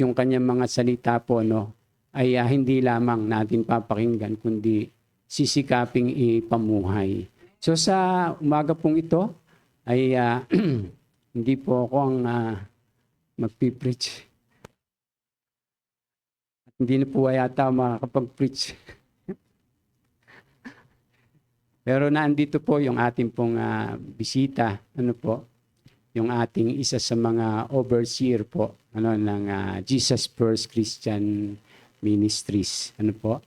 yung kanyang mga salita po, no, ay hindi lamang natin papakinggan, kundi sisikaping ipamuhay. So sa umaga pong ito, ay hindi po ako ang magpipreach. At hindi na po yata makakapag-preach. Pero nandito po yung ating pong bisita, ano po, yung ating isa sa mga overseer po, ano, ng Jesus First Christian Ministries, ano po.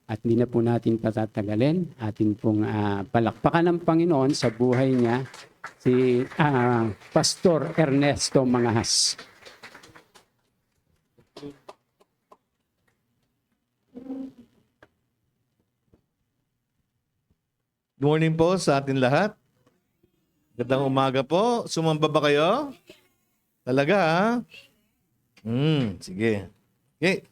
At hindi na po natin patatagalin, atin pong palakpakan ng Panginoon sa buhay niya, si Pastor Ernesto Mangahas. Good morning po sa atin lahat. Gandang umaga po. Sumamba ba kayo? Talaga, ha? Sige. Okay.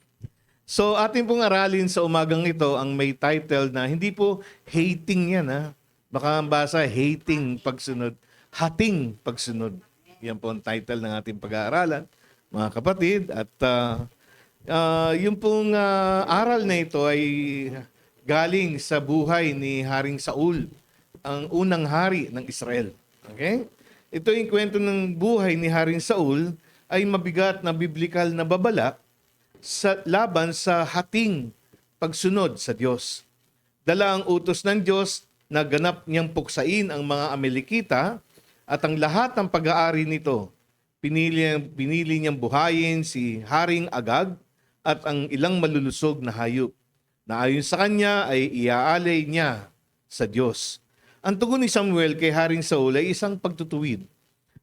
So, ating pong aralin sa umagang ito ang may title na hindi po hating yan, ha? Baka ang basa, hating pagsunod. Hating pagsunod. Yan po ang title ng ating pag-aaralan, mga kapatid. At yung pong aral na ito ay galing sa buhay ni Haring Saul, ang unang hari ng Israel. Okay? Ito yung kwento ng buhay ni Haring Saul ay mabigat na biblikal na babala sa laban sa hating pagsunod sa Diyos. Dala ang utos ng Diyos na ganap niyang puksain ang mga Amalekita at ang lahat ng pag-aari nito. Pinili niyang buhayin si Haring Agag at ang ilang malulusog na hayop na ayon sa kanya ay iaalay niya sa Diyos. Ang tugon ni Samuel kay Haring Saul ay isang pagtutuwid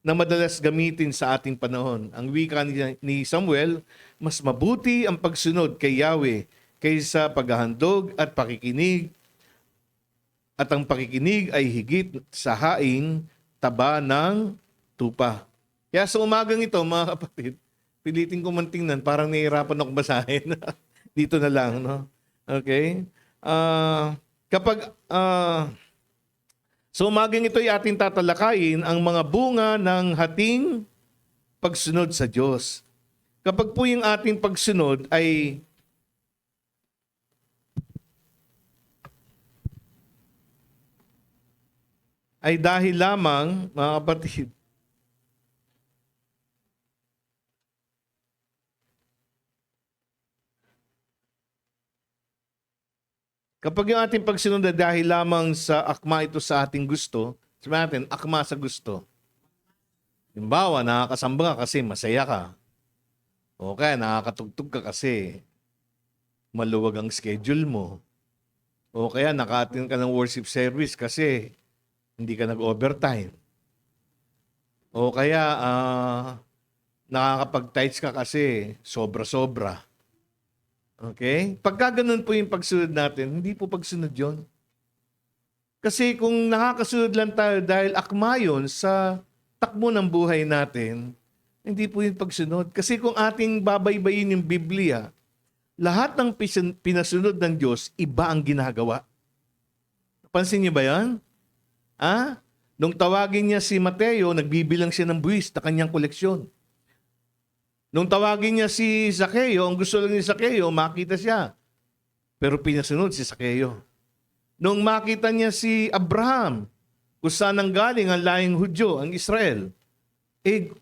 na madalas gamitin sa ating panahon. Ang wika ni Samuel, mas mabuti ang pagsunod kay Yahweh kaysa paghahandog at pakikinig. At ang pakikinig ay higit sa haing taba ng tupa. Kaya sa umagang ito, mga kapatid, pilitin ko man tingnan, parang nahihirapan akong basahin. Dito na lang, no? Okay? So umagang ito ay ating tatalakayin ang mga bunga ng hating pagsunod sa Diyos. Kapag po yung ating pagsunod ay dahil lamang, mga kapatid, kapag yung ating pagsunod ay dahil lamang sa akma ito sa ating gusto, sabi natin, akma sa gusto. Halimbawa, nakakasamba ka kasi masaya ka. O kaya nakakatugtog ka kasi maluwag ang schedule mo. O kaya naka-attend ka ng worship service kasi hindi ka nag-overtime. O kaya nakakapag-tights ka kasi sobra-sobra. Okay? Pagka ganun po yung pagsunod natin, hindi po pagsunod yon. Kasi kung nakakasunod lang tayo dahil akma yun sa takbo ng buhay natin, hindi po yung pagsunod. Kasi kung ating babaybayin yung Biblia, lahat ng pinasunod ng Diyos, iba ang ginagawa. Pansin niyo ba yan? Nung tawagin niya si Mateo, nagbibilang siya ng buwis na kanyang koleksyon. Nung tawagin niya si Zaccheo, ang gusto lang ni Zaccheo, makita siya. Pero pinasunod si Zaccheo. Nung makita niya si Abraham, kung saan nanggaling ang laing Hudyo, ang Israel,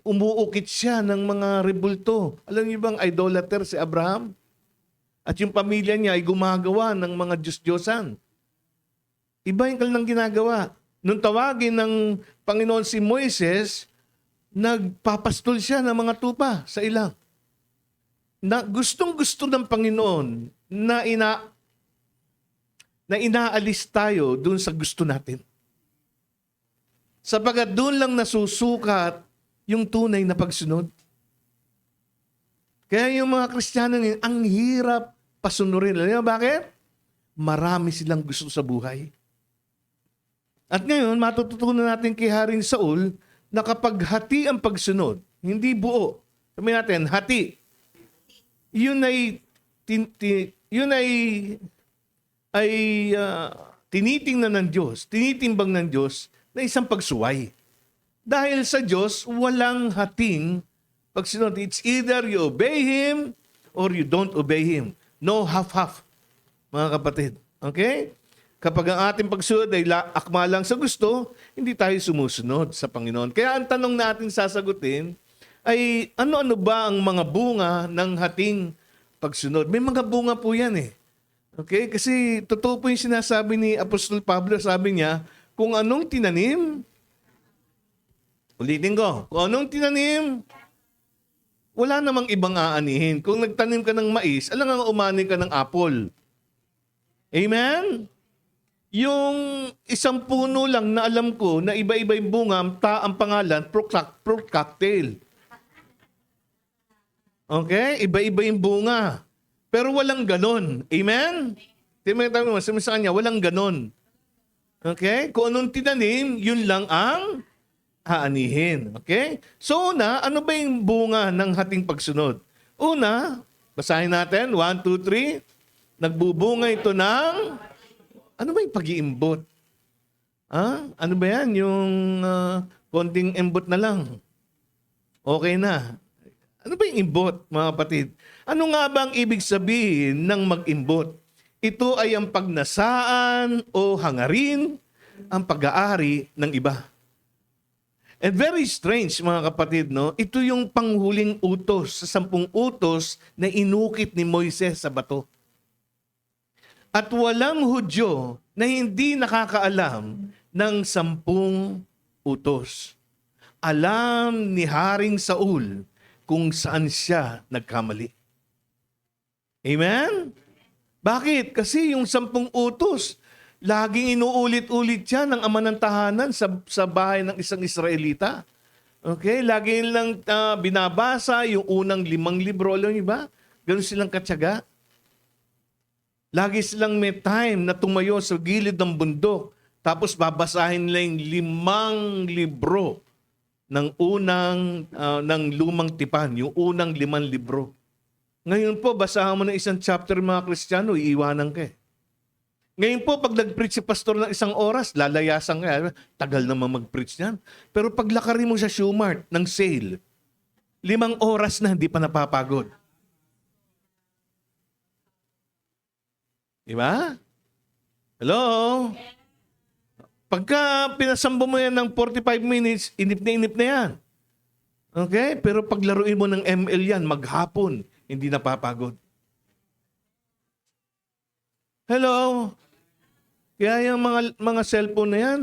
umuukit siya ng mga rebulto. Alam niyo bang idolater si Abraham? At yung pamilya niya ay gumagawa ng mga Diyos-Diyosan. Iba yung kanilang ginagawa. Nung tawagin ng Panginoon si Moises, nagpapastol siya ng mga tupa sa ilang. Na gustong-gusto ng Panginoon na inaalis tayo dun sa gusto natin. Sapagat doon lang nasusukat yung tunay na pagsunod. Kaya yung mga Kristiyano ngayon, ang hirap pasunurin. Alam mo bakit? Marami silang gusto sa buhay. At ngayon, matututunan natin kay Haring Saul na kapag hati ang pagsunod, hindi buo. Sabi natin, hati. Yun ay tinitingnan ng Diyos, tinitimbang ng Diyos na isang pagsuway. Dahil sa Diyos, walang hating pagsunod. It's either you obey Him or you don't obey Him. No half-half, mga kapatid. Okay? Kapag ang ating pagsunod ay akma lang sa gusto, hindi tayo sumusunod sa Panginoon. Kaya ang tanong natin sasagutin ay ano-ano ba ang mga bunga ng hating pagsunod? May mga bunga po yan eh. Okay? Kasi totoo po yung sinasabi ni Apostol Pablo. Sabi niya, kung anong tinanim, ulitin ko, kung anong tinanim, wala namang ibang aanihin. Kung nagtanim ka ng mais, alam nga umani ka ng apple. Amen? Yung isang puno lang na alam ko na iba-iba yung bunga, ang pangalan, fruit cocktail. Okay? Iba-iba yung bunga. Pero walang ganon. Amen? Tinatawag mo, sabi sa kanya, walang ganon. Okay? Kung anong tinanim, yun lang ang aanihin. Okay? So una, ano ba yung bunga ng hating pagsunod? Una, basahin natin, 1, 2, 3. Nagbubunga ito ng, ano ba yung pag-iimbot? Ano ba yan? Yung konting imbot na lang. Okay na. Ano ba yung imbot, mga kapatid? Ano nga ba ang ibig sabihin ng mag-imbot? Ito ay ang pagnasaan o hangarin ang pag-aari ng iba. And very strange, mga kapatid, no? Ito yung panghuling utos sa 10 utos na inukit ni Moises sa bato. At walang Hudyo na hindi nakakaalam ng 10 utos. Alam ni Haring Saul kung saan siya nagkamali. Amen? Bakit? Kasi yung 10 utos, laging inuulit-ulit yan ng ama ng tahanan sa bahay ng isang Israelita. Okay? Lagi lang binabasa yung unang 5 libro. Alam niyo ba? Ganun silang katyaga. Lagi silang may time na tumayo sa gilid ng bundok. Tapos babasahin nila yung 5 libro ng ng lumang tipan. Yung unang 5 libro. Ngayon po, basahan mo ng isang chapter mga Kristiyano, iiwanan ka eh. Ngayon po, pag nag-preach si pastor ng 1 oras, lalayasan ka. Tagal naman mag-preach yan. Pero pag lakarin mo sa Shoemart ng sale, 5 oras na hindi pa napapagod. Diba? Hello? Pagka pinasambo mo yan ng 45 minutes, inip na yan. Okay? Pero pag laruin mo ng ML yan, maghapon, hindi napapagod. Hello? Kaya yung mga cellphone na yan,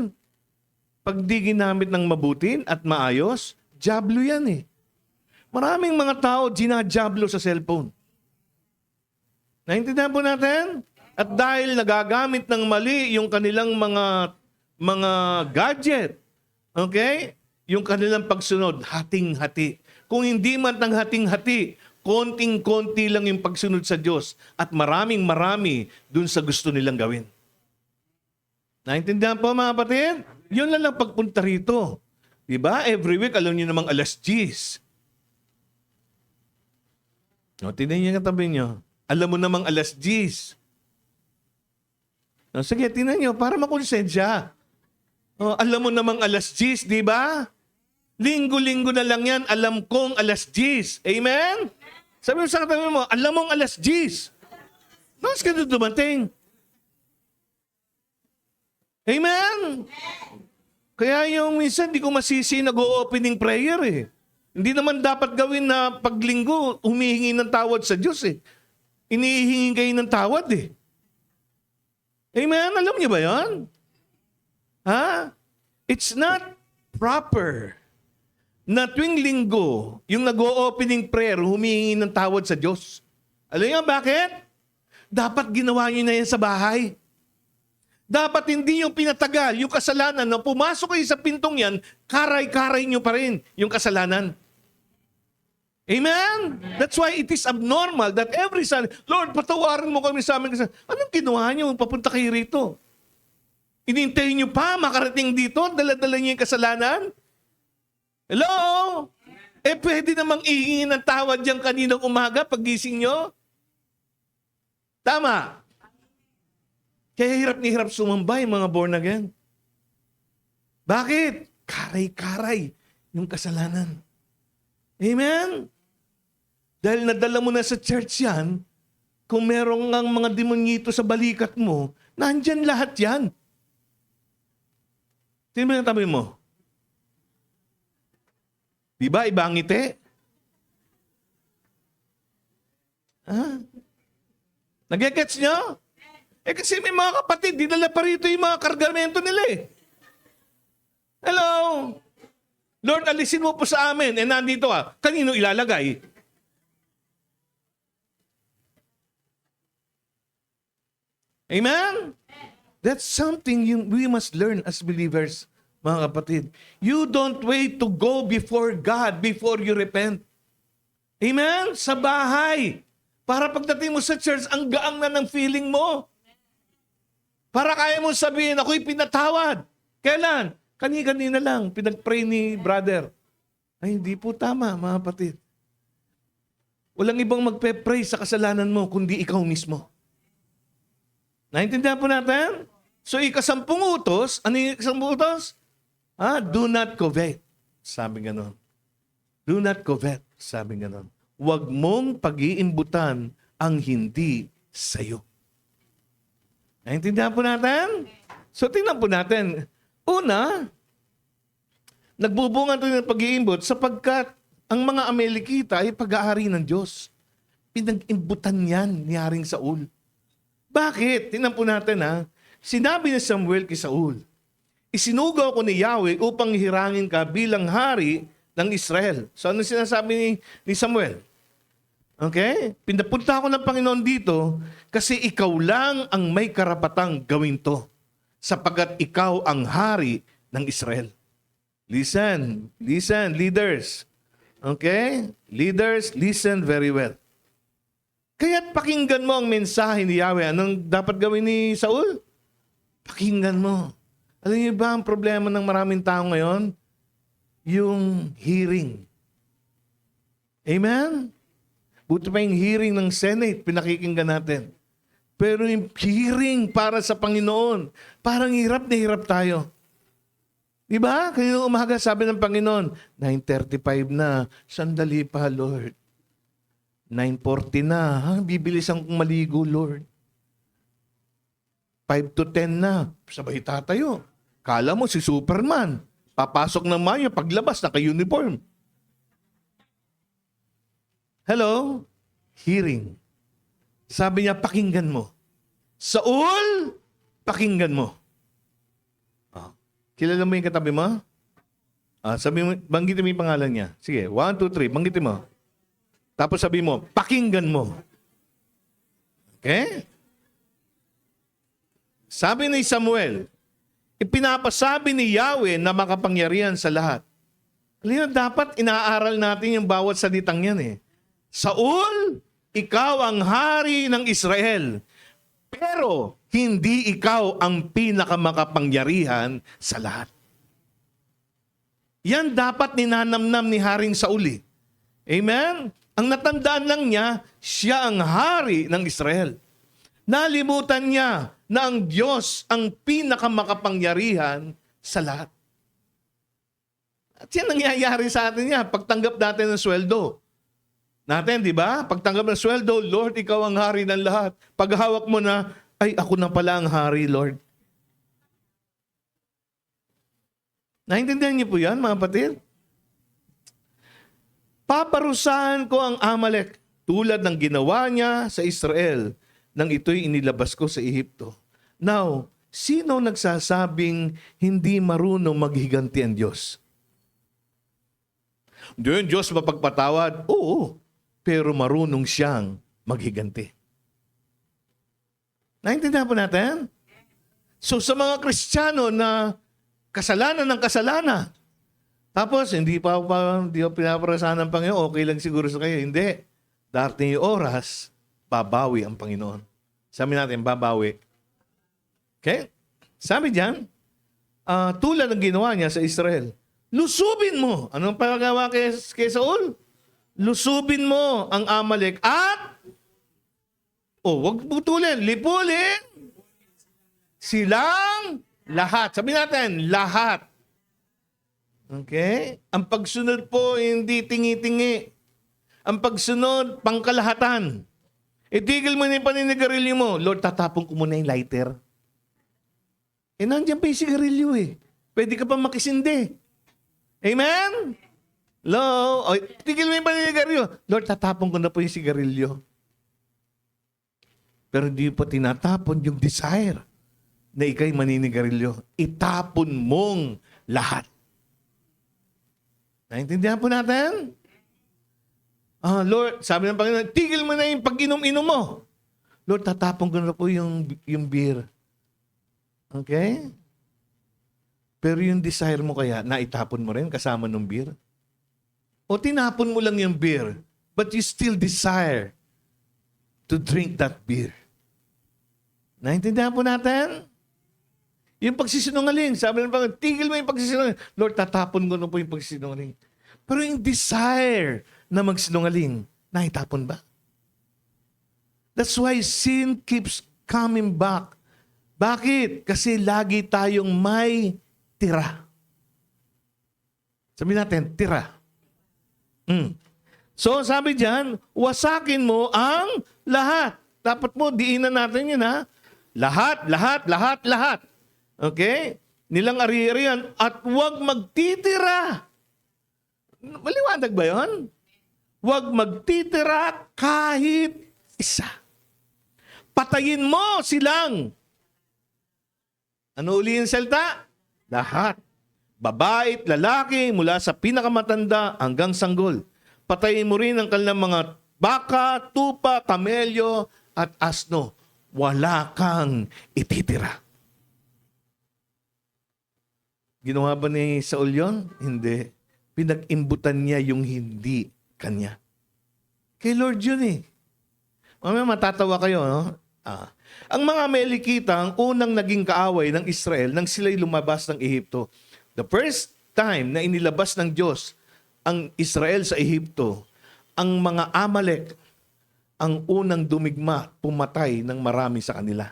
pag di ginamit ng mabuti at maayos, jablo yan eh. Maraming mga tao ginajablo sa cellphone. Naintindihan po natin? At dahil nagagamit ng mali yung kanilang mga gadget, okay? Yung kanilang pagsunod, hating-hati. Kung hindi man ng hating-hati, konting-konti lang yung pagsunod sa Diyos at maraming-marami dun sa gusto nilang gawin. Naintindihan po mga kapatid? Yun lang pagpunta rito. Diba? Every week, alam niyo namang 10:00. O, tingnan niyo yung katabi niyo. Alam mo namang 10:00. O, sige, tingnan niyo para makonsensya. O, alam mo namang 10:00, di ba? Linggo-linggo na lang yan, alam kong 10:00. Amen? Sabi mo sa katabi mo, alam mong 10:00. Mas ka doon dumating. Amen? Kaya yung minsan, di ko masisi nag-o-opening prayer eh. Hindi naman dapat gawin na paglinggo, humihingi ng tawad sa Diyos eh. Inihihingi kayo ng tawad eh. Amen? Alam niyo ba yan? Ha? It's not proper na tuwing linggo, yung nag-o-opening prayer, humihingi ng tawad sa Diyos. Alam niyo bakit? Dapat ginawa niyo na yan sa bahay. Dapat hindi yung pinatagal, yung kasalanan, na pumasok kayo sa pintong yan, karay-karay nyo pa rin yung kasalanan. Amen? That's why it is abnormal that every Sunday, Lord, patawarin mo kami sa amin. Anong ginawa nyo? Papunta kayo rito. Inintayin nyo pa, makarating dito, dala-dala nyo yung kasalanan? Hello? Pwede namang ihingi ng tawad dyan kaninang umaga, paggising nyo? Tama. Kaya hirap ni hirap sumambay mga born again. Bakit? Karay-karay yung kasalanan. Amen? Dahil nadala mo na sa church yan, kung merong ang mga demonyito sa balikat mo, nandyan lahat yan. Tingnan mo yung tabi mo. Diba, iba ang ngiti? Ha? Nag-gets nyo? Kasi may mga kapatid, dinala pa rito yung mga kargamento nila eh. Hello? Lord, alisin mo po sa amin. Nandito ka. Kanino ilalagay? Amen? That's something we must learn as believers, mga kapatid. You don't wait to go before God before you repent. Amen? Sa bahay. Para pagdating mo sa church, ang gaang na ng feeling mo. Para kaya mo sabihin, ako'y pinatawad. Kailan? Kani-kanina lang, pinag-pray ni brother. Ay, hindi po tama, mga kapatid. Walang ibang magpe-pray sa kasalanan mo, kundi ikaw mismo. Naintindihan po natin? So, ikasampung utos, ano yung ikasampung utos? Do not covet. Sabi ganon. Do not covet. Sabi ganon. Huwag mong pag-iimbutan ang hindi sa'yo. Naintindihan po natin? So, tingnan po natin. Una, nagbubunga ito ng pag-iimbot sapagkat ang mga Amalekita ay pag-aari ng Diyos. Pinag-imbutan yan ni Haring Saul. Bakit? Tingnan po natin ha. Sinabi ni Samuel kay Saul, isinugaw ko ni Yahweh upang hirangin ka bilang hari ng Israel. So ano sinasabi ni Samuel? Okay? Pinapunta ako ng Panginoon dito kasi ikaw lang ang may karapatang gawin to sapagkat ikaw ang hari ng Israel. Listen, leaders. Okay? Leaders, listen very well. Kaya't pakinggan mo ang mensahe ni Yahweh. Anong dapat gawin ni Saul? Pakinggan mo. Alam niyo ba ang problema ng maraming tao ngayon? Yung hearing. Amen? Buti pa yung hearing ng Senate, pinakikinggan natin. Pero yung hearing para sa Panginoon, parang hirap na hirap tayo. Diba? Kanina umaga sabi ng Panginoon, 9:35 na, sandali pa, Lord. 9:40 na, bibilisan kong maligo, Lord. 5 to 10 na, sabay tatayo. Kala mo si Superman, papasok ng Mayo, paglabas, naka-uniform. Hello? Hearing. Sabi niya, pakinggan mo. Saul, pakinggan mo. Kilala mo yung katabi mo? Sabi mo, banggitin mo yung pangalan niya. Sige, 1, 2, 3, banggitin mo. Tapos sabi mo, pakinggan mo. Okay? Sabi ni Samuel, ipinapasabi ni Yahweh na makapangyarihan sa lahat. Alam niyo, dapat inaaral natin yung bawat salitang yan eh. Saul, ikaw ang hari ng Israel. Pero hindi ikaw ang pinakamakapangyarihan sa lahat. Yan dapat ninanamnam ni Haring Saul eh. Amen? Ang natandaan lang niya, siya ang hari ng Israel. Nalimutan niya na ang Diyos ang pinakamakapangyarihan sa lahat. At yan nangyayari sa atin niya, pagtanggap natin ng sweldo. Natin, di ba? Pagtanggap ng sweldo, Lord, ikaw ang hari ng lahat. Paghawak mo na, ay, ako na pala ang hari, Lord. Naintindihan niyo po yan, mga kapatid? Paparusahan ko ang Amalek tulad ng ginawa niya sa Israel nang ito'y inilabas ko sa Ehipto. Now, sino nagsasabing hindi marunong maghiganti ang Diyos? Hindi yung Diyos mapagpatawad? Oo, pero marunong siyang maghiganti. Naintindihan po natin? So sa mga Kristiyano na kasalanan ng kasalanan, tapos hindi pa pinaparasahan ng Panginoon, okay lang siguro sa kayo. Hindi. Darating yung oras, babawi ang Panginoon. Sabi natin, babawi. Okay? Sabi diyan, tulad ng ginawa niya sa Israel, lusubin mo. Anong paggawa kay Saul? Lusubin mo ang Amalek at wag putulin, lipulin silang lahat. Sabi natin, lahat. Okay? Ang pagsunod po, hindi tingi-tingi. Ang pagsunod, pangkalahatan. Itigil mo na yung paninigarilyo mo. Lord, tatapon ko muna yung lighter. Nandiyan pa yung sigarilyo eh. Pwede ka pa makisindi. Amen? Hello? O, tigil mo yung paninigarilyo. Lord, tatapon ko na po yung sigarilyo. Pero hindi pa tinatapon yung desire na ikay maninigarilyo. Itapon mong lahat. Naintindihan po natin? Lord, sabi ng Panginoon, tigil mo na yung pag-inom-inom mo. Lord, tatapon ko na po yung beer. Okay? Pero yung desire mo kaya, naitapon mo rin kasama ng beer? O tinapon mo lang yung beer, but you still desire to drink that beer. Naintindihan po natin? Yung pagsisinungaling, sabi ng Panginoon, tigil mo yung pagsisinungaling. Lord, tatapon ko na po yung pagsisinungaling. Pero yung desire na magsinungaling, naitapon ba? That's why sin keeps coming back. Bakit? Kasi lagi tayong may tira. Sabihin natin, tira. So sabi diyan, wasakin mo ang lahat. Dapat mo, diinan natin yun ha. Lahat, lahat, lahat, lahat. Okay? Nilang ari-arian at huwag magtitira. Maliwanag ba yun? Huwag magtitira kahit isa. Patayin mo silang. Ano uli yung salita? Lahat. Babae at lalaki mula sa pinakamatanda hanggang sanggol. Patayin mo rin ang kanilang mga baka, tupa, kamelyo at asno. Wala kang ititira. Ginawa ba ni Saul yun? Hindi. Pinag-imbutan niya yung hindi kanya. Kay Lord yun eh. Mamaya matatawa kayo, no? Ang mga Amalekita, ang unang naging kaaway ng Israel nang sila'y lumabas ng Ehipto. The first time na inilabas ng Diyos ang Israel sa Ehipto, ang mga Amalek, ang unang dumigma, pumatay ng marami sa kanila.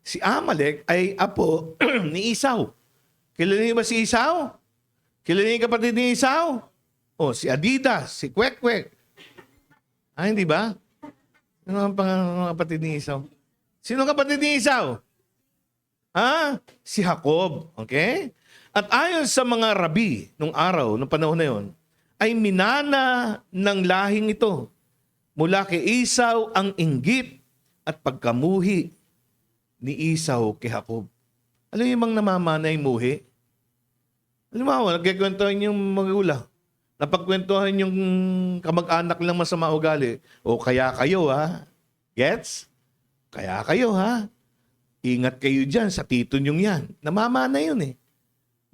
Si Amalek ay apo ni Esau. Kilala niyo ba si Esau? Kilala niyo yung kapatid ni Esau? O, si Adidas, si Kwek-Kwek. Hindi ba? Ano ang kapatid ni Esau? Sino ang kapatid ni Esau? Si Jacob. Okay? At ayon sa mga rabi nung araw, nung panahon na yon, ay minana ng lahing ito. Mula kay Esau ang inggit at pagkamuhi ni Esau kay Jacob. Alam niyo yung mga namamanay muhi? Alam mo, nagkikwentuhan yung magulang. Napagkwentuhan yung kamag-anak lang masama ugali. O kaya kayo ha? Gets? Kaya kayo ha? Ingat kayo dyan sa tito nyong yan. Namamana yun eh.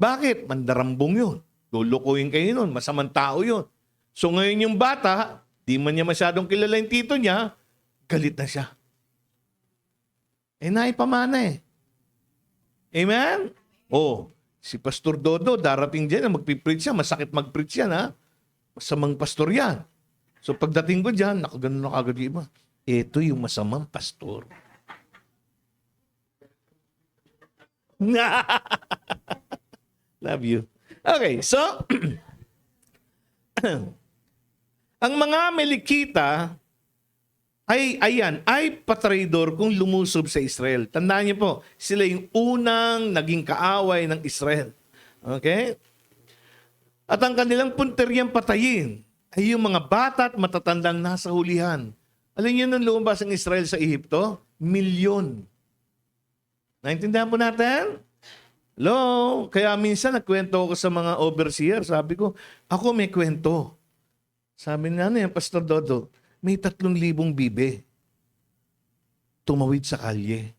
Bakit? Mandarambong yun. Lulukuhin kayo nun. Masamang tao yun. So ngayon yung bata, di man niya masyadong kilala yung tito niya, galit na siya. Naipamana eh. Amen? Si Pastor Dodo, darating dyan, magpipreach siya, masakit mag-preach yan, ha? Masamang pastor yan. So pagdating ko dyan, nakaganon na kagad yung iba. Ito yung masamang pastor. Love you. Okay, so, ang mga Amalekita ay patraidor kung lumusob sa Israel. Tandaan niyo po, sila yung unang naging kaaway ng Israel. Okay? At ang kanilang punteryang patayin ay yung mga bata at matatandang nasa hulihan. Alam niyo nung lumabas ang Israel sa Ehipto? 1,000,000. Naintindihan po natin? Hello? Kaya minsan nagkwento ako sa mga overseer. Sabi ko, ako may kwento. Sabi na yan, Pastor Dodo, may 3,000 bibe. Tumawid sa kalye.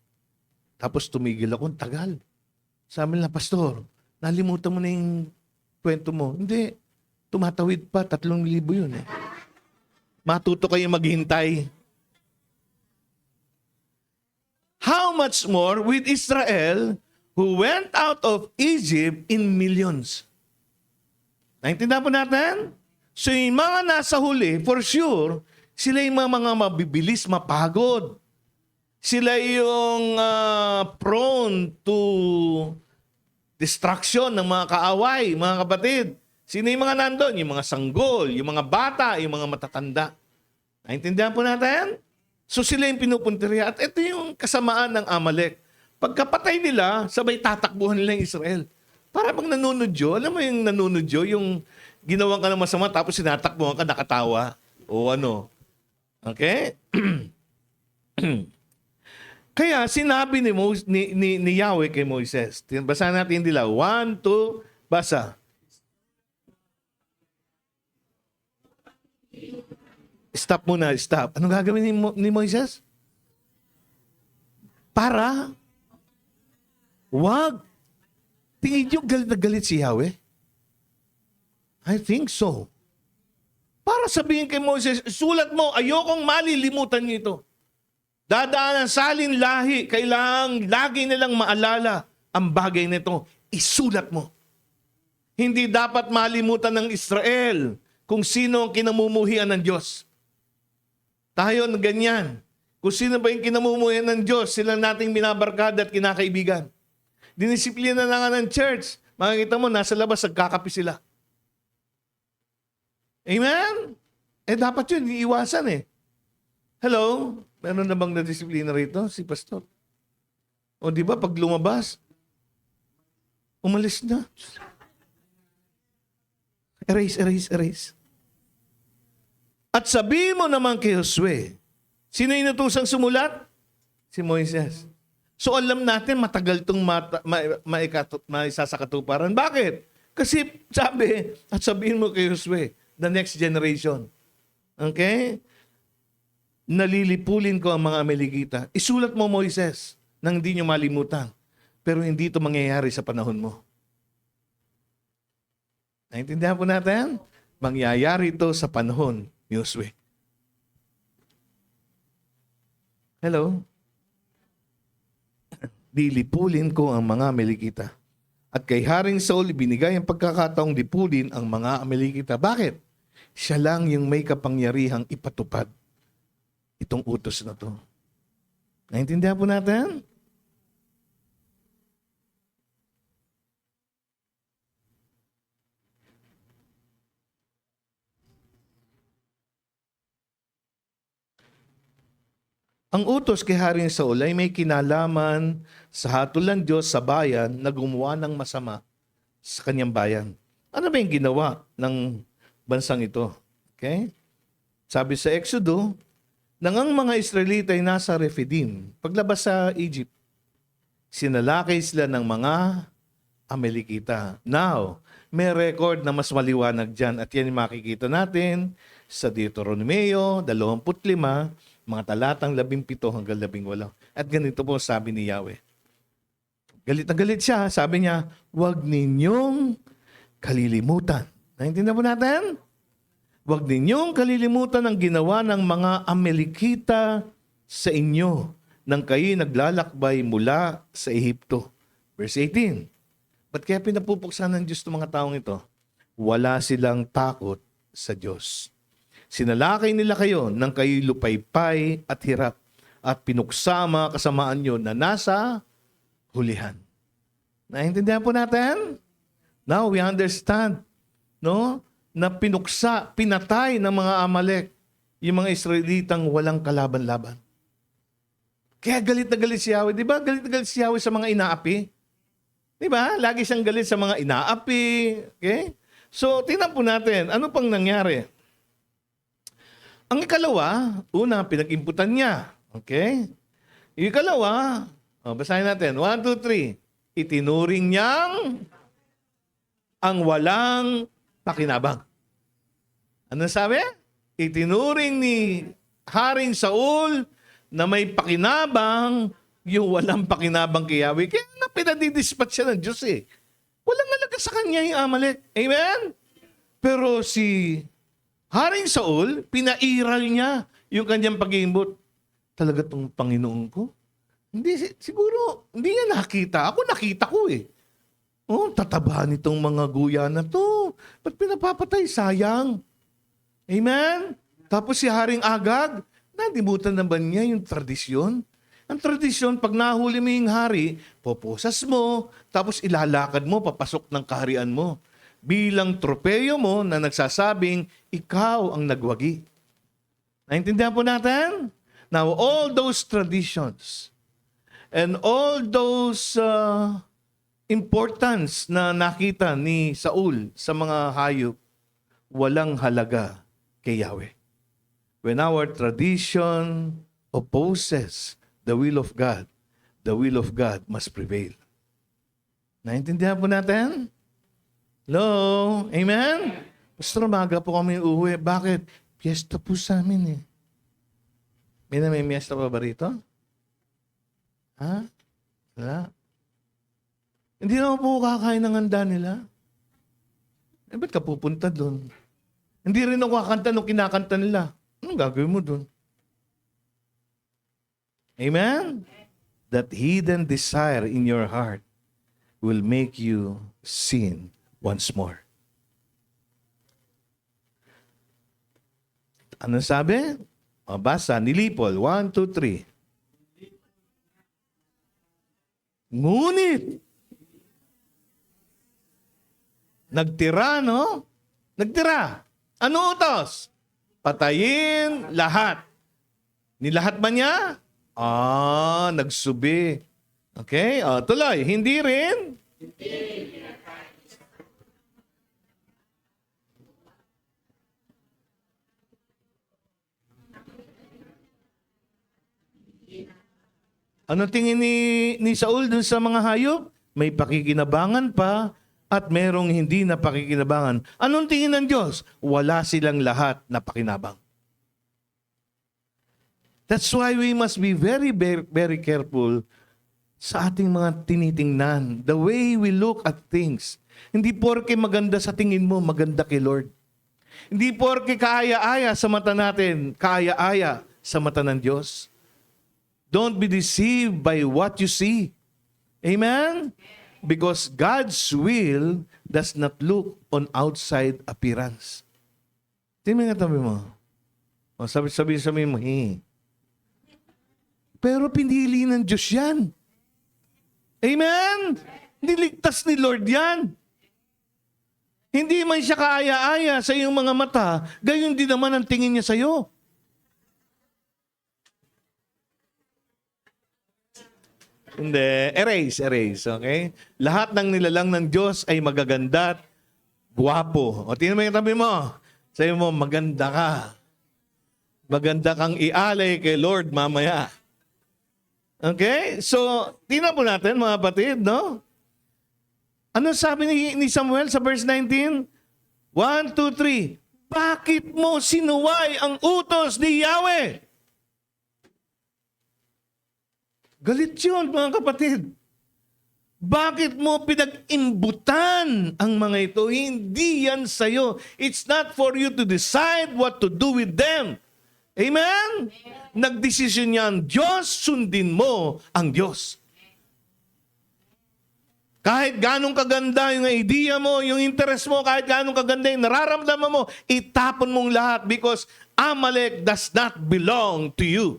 Tapos tumigil ako, tagal. Sabi nila, Pastor, nalimutan mo na yung kwento mo. Hindi, tumatawid pa, 3,000 yun eh. Matuto kayo maghintay. How much more with Israel who went out of Egypt in millions? Naintindihan po natin? So yung mga nasa huli, for sure, sila yung mga mabibilis, mapagod. Sila yung prone to destruction ng mga kaaway, mga kapatid. Sino yung mga nandun? Yung mga sanggol, yung mga bata, yung mga matatanda. Naintindihan po natin? So sila yung pinupuntirya. At ito yung kasamaan ng Amalek. Pagkapatay nila, sabay tatakbuhan nila yung Israel. Para bang nanunodyo. Alam mo yung nanunodyo? Yung ginawa ka ng masama tapos sinatakbuhan ka, nakatawa. O ano. Okay? Kaya sinabi ni Yahweh kay Moises. Basahin natin nila. 1, 2, basa. Stop muna, stop. Anong gagawin ni Moises? Para? Wag. Tingin niyo galit na galit si Yahweh? I think so. Para sabihin kay Moises, sulat mo, ayokong malilimutan niyo ito. Dadaan ang salin lahi, kailangang lagi nilang maalala ang bagay nito. Isulat mo. Hindi dapat malimutan ng Israel kung sino ang kinamumuhian ng Diyos. Tayo na ganyan. Kung sino ba yung kinamumuhian ng Diyos, sila nating binabarkada at kinakaibigan. Dinisiplina na nga ng church. Makikita mo, nasa labas, nagkakapi sila. Amen? Dapat yun, iiwasan eh. Hello? Meron na bang na-disiplina rito? Si Pastor. O di ba, pag lumabas, umalis na. Erase, erase, erase. At sabihin mo naman kay Josue, sino inutusang sumulat? Si Moises. So alam natin, matagal itong maisasakatuparan. Bakit? Kasi sabi, at sabihin mo kay Josue, the next generation. Okay? Nalilipulin ko ang mga Amalekita. Isulat mo, Moises, nang hindi nyo malimutan. Pero hindi ito mangyayari sa panahon mo. Naintindihan po natin? Mangyayari ito sa panahon ni Josue. Hello? Lilipulin ko ang mga Amalekita. At kay Haring Saul, binigay ang pagkakataong lipulin ang mga Amalekita. Bakit? Siya lang yung may kapangyarihang ipatupad itong utos na to. Naintindihan po natin? Ang utos kay Haring Saul ay may kinalaman sa hatol ng Diyos sa bayan na gumawa ng masama sa kanyang bayan. Ano ba yung ginawa ng bansang ito? Okay? Sabi sa Exodo, nang ang mga Israelita ay nasa Rephidim, paglabas sa Egypt, sinalakay sila ng mga Amalekita. Now, may record na mas maliwanag dyan at yan yung makikita natin sa Deuteronomio 25, mga talatang 17 hanggang 18. At ganito po sabi ni Yahweh. Galit na galit siya. Sabi niya, huwag ninyong kalilimutan. Naintindihan po natin? Huwag ninyong kalilimutan ang ginawa ng mga Amalekita sa inyo nang kayo naglalakbay mula sa Ehipto. Verse 18. Ba't kaya pinapupuksan ng Diyos ng mga taong ito? Wala silang takot sa Diyos. Sinalakay nila kayo nang kayo lupaypay at hirap at pinuksama kasamaan nyo na nasa hulihan. Naintindihan po natin? Now we understand, no? Na pinuksa, pinatay ng mga Amalek yung mga Israelitang walang kalaban-laban. Kaya galit na galit si Yahweh. Di ba? Galit na galit si Yahweh sa mga inaapi. Di ba? Lagi siyang galit sa mga inaapi. Okay? So, tingnan po natin, ano pang nangyari? Ang ikalawa, una, pinag-imputan niya. Okay? Yung ikalawa, basahin natin. 1, 2, 3. Itinuring niyang ang walang pakinabang. Ano sabi? Itinuring ni Haring Saul na may pakinabang yung walang pakinabang kay Yahweh. Kaya na pinadidispatch siya ng Diyos eh. Walang alaga sa kanya yung Amalek. Amen? Pero si Haring Saul, pinairal niya yung kanyang pag-iimbot. Talaga tong Panginoon ko? Hindi, siguro, hindi niya nakita. Ako nakita ko eh. Oh, tataba nitong mga guya na to. Ba't pinapapatay? Sayang. Amen? Tapos si Haring Agag, nalimutan na ba niya yung tradisyon? Ang tradisyon, pag nahuli mo yung hari, popusas mo, tapos ilalakad mo, papasok ng kaharian mo. bilang tropeyo mo na nagsasabing ikaw ang nagwagi. Naintindihan po natin? Now, all those traditions and all those importance na nakita ni Saul sa mga hayop, walang halaga kay Yahweh. When our tradition opposes the will of God must prevail. Naintindihan po natin? Hello? Amen? Pastor, maga po kami uuwi. Bakit? Piyesta po sa amin eh. May piyesta pa ba rito? Ha? Wala. Hindi naman po kakain ng handa nila. Eh, ba't ka pupunta doon? Hindi rin ako kakanta nung kinakanta nila. Anong gagawin mo doon? Amen? That hidden desire in your heart will make you sin once more. Ano sabi? O, basa, nilipol. 1, 2, 3. Ngunit, nagtira, no? Nagtira. Ano utos? Patayin lahat. Ni lahat ba niya? Nagsubi. Okay? Tuloy. Hindi rin? Ano tingin ni Saul dun sa mga hayop? May pakikinabangan pa at merong hindi na pakikinabangan. Anong tingin ng Diyos? Wala silang lahat na pakinabang. That's why we must be very, very, very careful sa ating mga tinitingnan. The way we look at things. Hindi porke maganda sa tingin mo, maganda kay Lord. Hindi porke kaaya-aya sa mata natin, kaaya-aya sa mata ng Diyos. Don't be deceived by what you see. Amen? Because God's will does not look on outside appearance. Tingnan nga tabi mo. Sabi mo, Pero pinili ng Diyos yan. Amen? Niligtas ni Lord yan. Hindi man siya kaaya-aya sa iyong mga mata, gayon din naman ang tingin niya sa iyo. Hindi. Erase. Okay? Lahat ng nilalang ng Diyos ay magaganda at guwapo. O, tingnan mo yung tabi mo. Sabi mo, maganda ka. Maganda kang ialay kay Lord mamaya. Okay? So, tingnan po natin, mga kapatid, no? Ano sabi ni Samuel sa verse 19? 1, 2, 3. Bakit mo sinuway ang utos ni Yahweh? Galit yun, mga kapatid. Bakit mo pinag-imbutan ang mga ito? Hindi yan sa'yo. It's not for you to decide what to do with them. Amen? Nagdesisyon niya ang Diyos, sundin mo ang Diyos. Kahit ganong kaganda yung idea mo, yung interest mo, kahit ganong kaganda yung nararamdaman mo, itapon mong lahat because Amalek does not belong to you.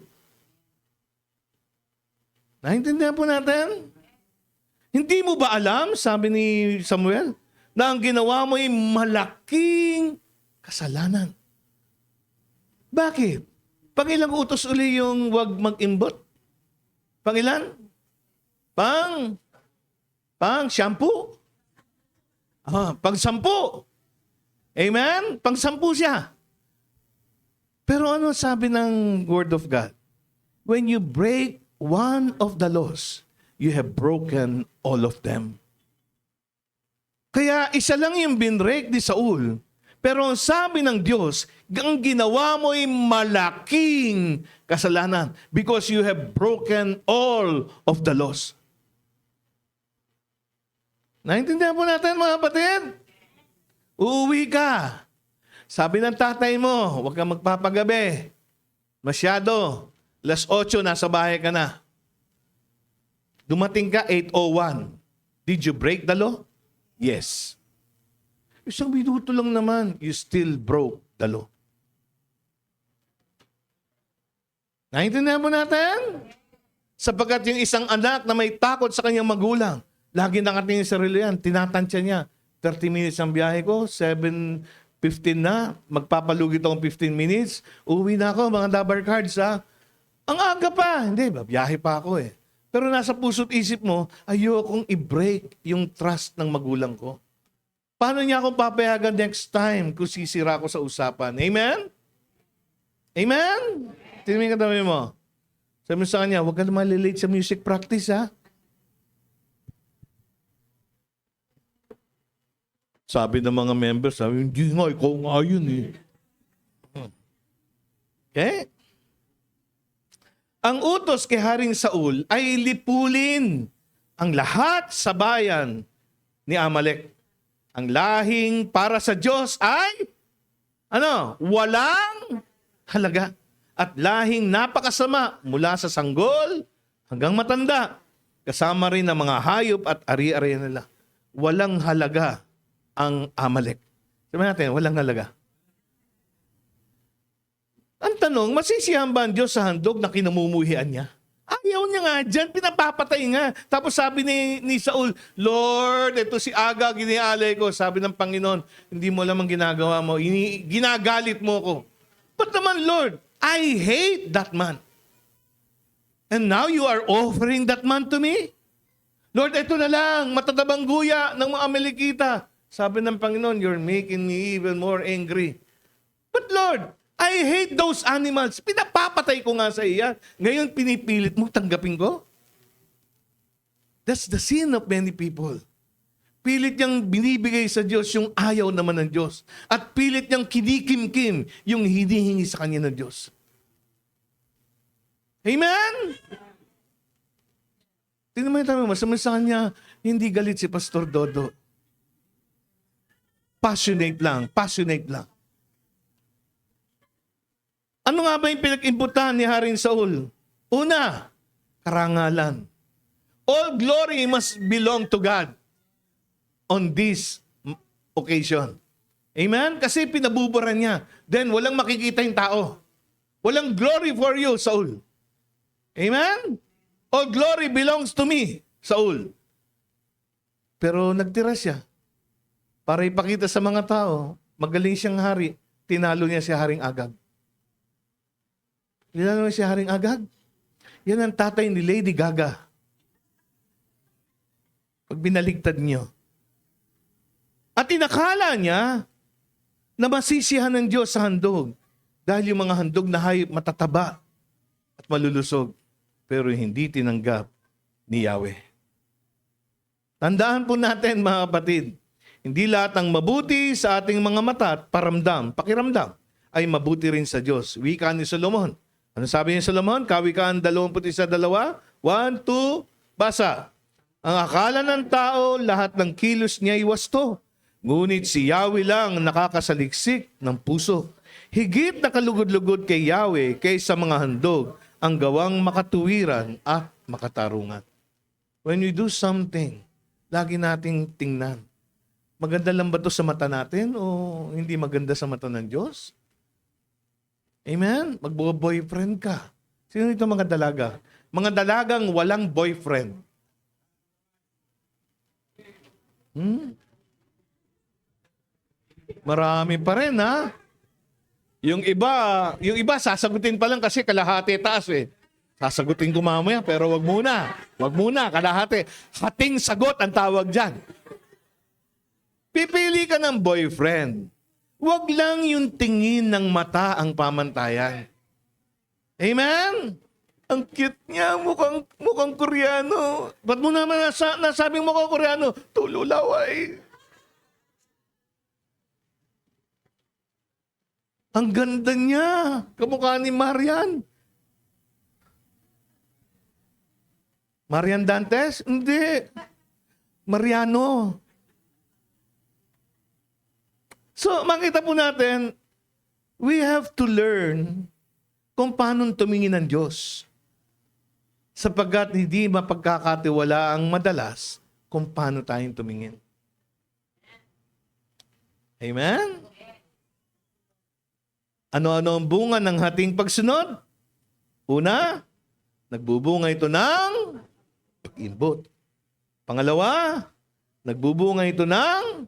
Naintindihan po natin? Hindi mo ba alam, sabi ni Samuel, na ang ginawa mo ay malaking kasalanan? Bakit? Pangilang utos uli yung wag mag-imbot? Pangilan? Shampoo? Pang-sampu. Amen? Pang-sampu siya. Pero ano sabi ng Word of God? When you break one of the laws, you have broken all of them. Kaya isa lang yung binrake ni Saul. Pero ang sabi ng Diyos, ang ginawa mo ay malaking kasalanan because you have broken all of the laws. Naintindihan po natin, mga kapatid? Uuwi ka. Sabi ng tatay mo, huwag kang magpapagabi. Masyado. 8:00, nasa bahay ka na. Dumating ka 8:01. Did you break the law? Yes. Isang minuto lang naman, you still broke the law. Naintindihan mo natin? Sapagkat yung isang anak na may takot sa kanyang magulang, lagi nakatingin sa sarili yan, tinatansya niya, 30 minutes ang biyahe ko, 7:15 na, magpapalugit akong 15 minutes, uwi na ako, mga Dabar Cards ha. Ang aga pa, hindi, biyahe pa ako eh. Pero nasa puso't isip mo, ayokong i-break yung trust ng magulang ko. Paano niya akong papayagan next time kung sisira ko sa usapan? Amen? Amen? Tingnan ka tabi mo. Sabi mo sa kanya, huwag ka na malilate sa music practice ha. Sabi ng mga members, sabi, hindi nga, ikaw nga yun eh. Okay? Ang utos kay Haring Saul ay lipulin ang lahat sa bayan ni Amalek. Ang lahing para sa Diyos ay, walang halaga. At lahing napakasama mula sa sanggol hanggang matanda. Kasama rin ang mga hayop at ari-ari nila. Walang halaga ang Amalek. Sabi natin, walang halaga. Ang tanong, masisiyahan ba ang Diyos sa handog na kinamumuhian niya? Ayaw niya nga dyan, pinapapatay nga. Tapos sabi ni Saul, Lord, ito si Agag, ginialay ko. Sabi ng Panginoon, hindi mo alam ang ginagawa mo. Ginagalit mo ko. But naman, Lord, I hate that man. And now you are offering that man to me? Lord, ito na lang, matatabang guya ng mga Amalekita. Sabi ng Panginoon, you're making me even more angry. But Lord, I hate those animals. Pinapapatay ko nga sa iya. Ngayon, pinipilit mo tanggapin ko? That's the sin of many people. Pilit niyang binibigay sa Diyos yung ayaw naman ng Diyos. At pilit niyang kinikimkim yung hinihingi sa kanya ng Diyos. Amen? Tingnan mo yung tanong, masama sa kanya, hindi galit si Pastor Dodo. Passionate lang. Ano nga ba yung pinag-imputan ni Haring Saul? Una, karangalan. All glory must belong to God on this occasion. Amen? Kasi pinabuburan niya. Then, walang makikita yung tao. Walang glory for you, Saul. Amen? All glory belongs to me, Saul. Pero nagtira siya. Para ipakita sa mga tao, magaling siyang hari, tinalo niya si Haring Agag. Tinalo niya si Haring Agag? Yan ang tatay ni Lady Gaga. Pag binaligtad niyo. At inakala niya na masisihan ng Diyos sa handog dahil yung mga handog na hayop matataba at malulusog. Pero hindi tinanggap ni Yahweh. Tandaan po natin mga kapatid, hindi lahat ng mabuti sa ating mga mata at pakiramdam, ay mabuti rin sa Diyos. Wika ni Solomon. Ano sabi ni Solomon? Kawikaan 21:2. 1, 2, basa. Ang akala ng tao, lahat ng kilos niya ay wasto. Ngunit si Yahweh lang nakakasaliksik ng puso. Higit na kalugod-lugod kay Yahweh kaysa mga handog ang gawang makatuwiran at makatarungan. When we do something, lagi nating tingnan. Maganda lang ba ito sa mata natin o hindi maganda sa mata ng Diyos? Amen? Magbo-boyfriend ka. Sino ito mga dalaga? Mga dalagang walang boyfriend. Marami pa rin, ha? Yung iba sasagutin pa lang kasi kalahati taas eh. Sasagutin ko mamaya pero wag muna, kalahati. Hating sagot ang tawag diyan. Pipili ka ng boyfriend. Wag lang yung tingin ng mata ang pamantayan. Amen? Ang cute niya, mukhang Koreano. Ba't mo naman nasabing mukhang Koreano? Tululaway. Ang ganda niya. Kamukha ni Marian. Marian Dantes? Hindi. Mariano. So, makita po natin, we have to learn kung paano tumingin ng Diyos. Sapagkat hindi mapagkakatiwala ang madalas kung paano tayong tumingin. Amen? Ano-ano ang bunga ng hating pagsunod? Una, nagbubunga ito ng pag-imbot. Pangalawa, nagbubunga ito ng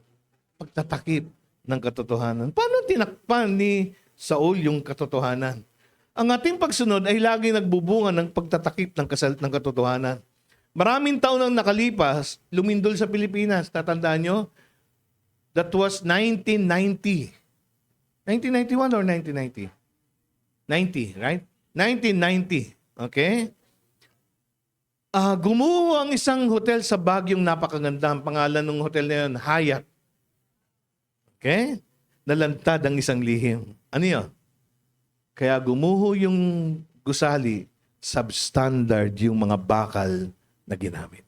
pagtatakip ng katotohanan. Paano tinakpan ni Saul yung katotohanan? Ang ating pagsunod ay lagi nagbubunga ng pagtatakip ng katotohanan. Maraming taon nang nakalipas, lumindol sa Pilipinas. Tatandaan nyo? That was 1990. 1991 or 1990? 90, right? 1990. Okay? Gumuho ang isang hotel sa Baguiong napakaganda. Ang pangalan ng hotel na yun, Hyatt. Okay? Nalantad ang isang lihim. Ano yun? Kaya gumuho yung gusali, substandard yung mga bakal na ginamit.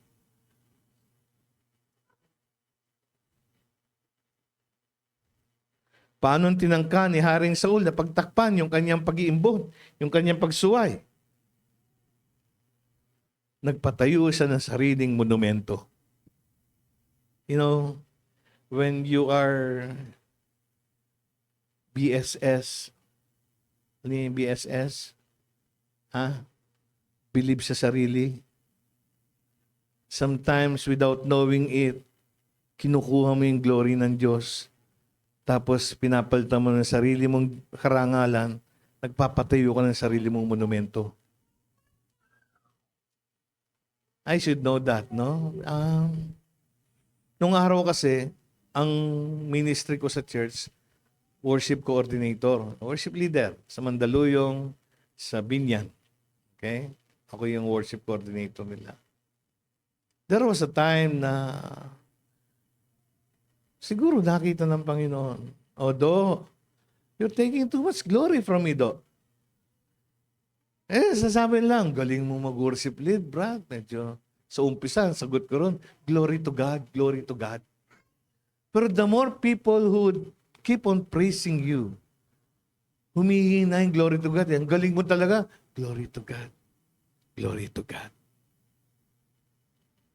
Paano tinangka ni Haring Saul na pagtakpan yung kanyang pag-iimbot, yung kanyang pagsuway? Nagpatayo siya ng sariling monumento. You know, when you are BSS, ano yung BSS? Believe sa sarili. Sometimes without knowing it, kinukuha mo yung glory ng Diyos. Tapos pinapalitan mo ng sarili mong karangalan, nagpapatayo ka ng sarili mong monumento. I should know that, no? Nung araw kasi, ang ministry ko sa church, worship coordinator, worship leader sa Mandaluyong, sa Binyan. Okay? Ako yung worship coordinator nila. There was a time na siguro nakita ng Panginoon, Do, you're taking too much glory from me, Do. Sasabi lang, galing mo mag-worship lead, Brad. Medyo sa umpisa, sagot ko ron, glory to God, glory to God. Pero the more people who keep on praising you, humihina yung glory to God. Ang galing mo talaga, glory to God, glory to God.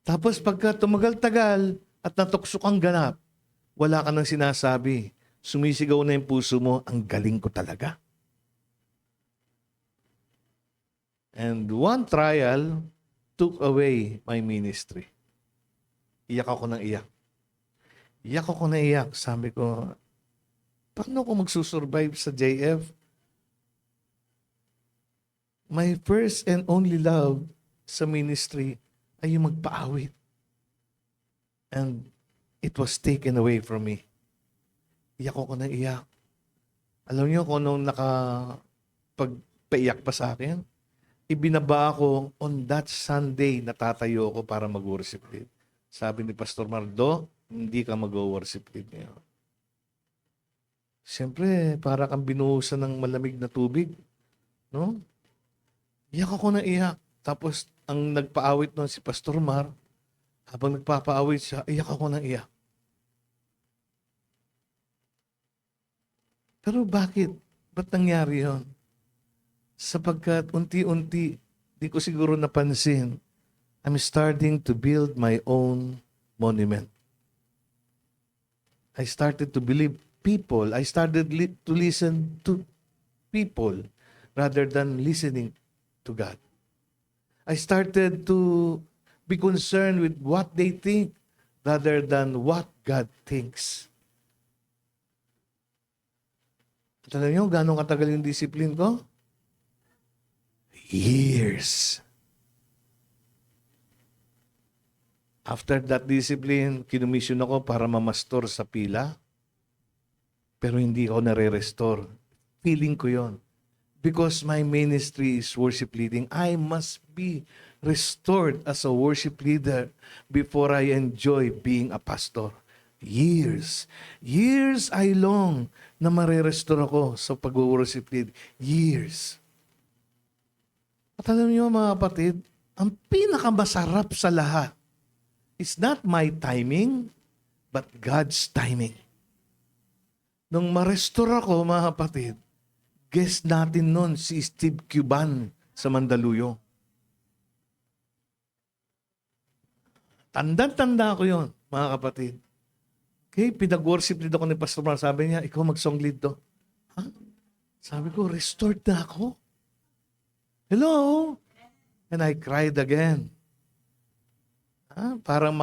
Tapos pagka tumagal-tagal at natukso kang ganap, wala ka nang sinasabi. Sumisigaw na yung puso mo, ang galing ko talaga. And one trial took away my ministry. Iyak ako ng iyak. Iyak ako ng iyak. Sabi ko, paano ko magsusurvive sa JF? My first and only love sa ministry ay yung magpaawit. And it was taken away from me. Iyak ako ng iyak. Alam niyo kung anong nakapagpaiyak pa sa akin? Ibinaba ako on that Sunday, natatayo ako para mag-worship lead. Sabi ni Pastor Mardo, hindi ka mag-worship lead ngayon. Siyempre, para kang binuhusan ng malamig na tubig. No? Iyak ako ng iyak. Tapos, ang nagpaawit nun si Pastor Mar, habang nagpapaawit siya, iyak ako ng iyak. Pero bakit? Ba't nangyari yun? Sapagkat unti-unti, di ko siguro napansin, I'm starting to build my own monument. I started to believe people. I started to listen to people rather than listening to God. I started to be concerned with what they think rather than what God thinks. At alam niyo, gano'ng katagal yung discipline ko? Years. After that discipline, kinumisyon ako para mamastor sa pila. Pero hindi ako nare-restore. Feeling ko yon. Because my ministry is worship leading, I must be restored as a worship leader before I enjoy being a pastor. Years. Years I long na mare-restore ako sa pag-worship lead. Years. At alam niyo mga kapatid, ang pinakamasarap sa lahat is not my timing, but God's timing. Nung ma-restore ako mga kapatid, guest natin nun si Steve Cuban sa Mandaluyong. Tanda-tanda ko yon mga kapatid. Okay, pinag-worship lead ako ni Pastor Mar. Sabi niya, ikaw mag-song lead do. Sabi ko, restored na ako. Hello? And I cried again. Parang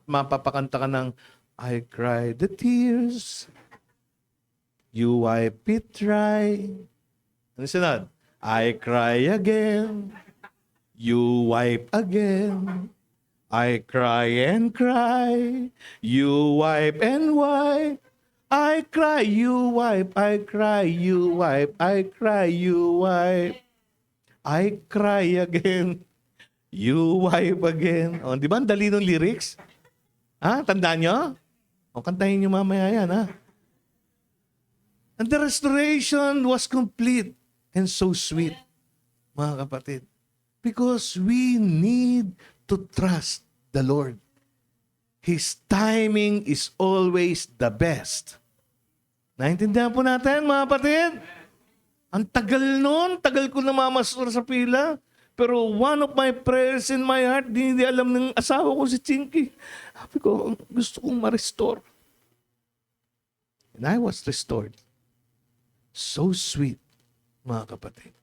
mapapakanta ka ng I cry the tears. You wipe it dry. Ano sunod? I cry again. You wipe again. I cry and cry. You wipe and wipe. I cry, you wipe. I cry, you wipe. I cry, you wipe. I cry again. You wipe again. O, di ba? Ang dali ng lyrics. Ha? Tandaan nyo? O, kantahin nyo mamaya yan, ha? And the restoration was complete and so sweet, mga kapatid. Because we need to trust the Lord. His timing is always the best. Naintindihan po natin, mga kapatid? Ang tagal nun, tagal ko namamasur sa pila. Pero one of my prayers in my heart, hindi alam ng asawa ko si Chinky. Sabi ko, gusto kong ma-restore. And I was restored. So sweet, mga kapatid.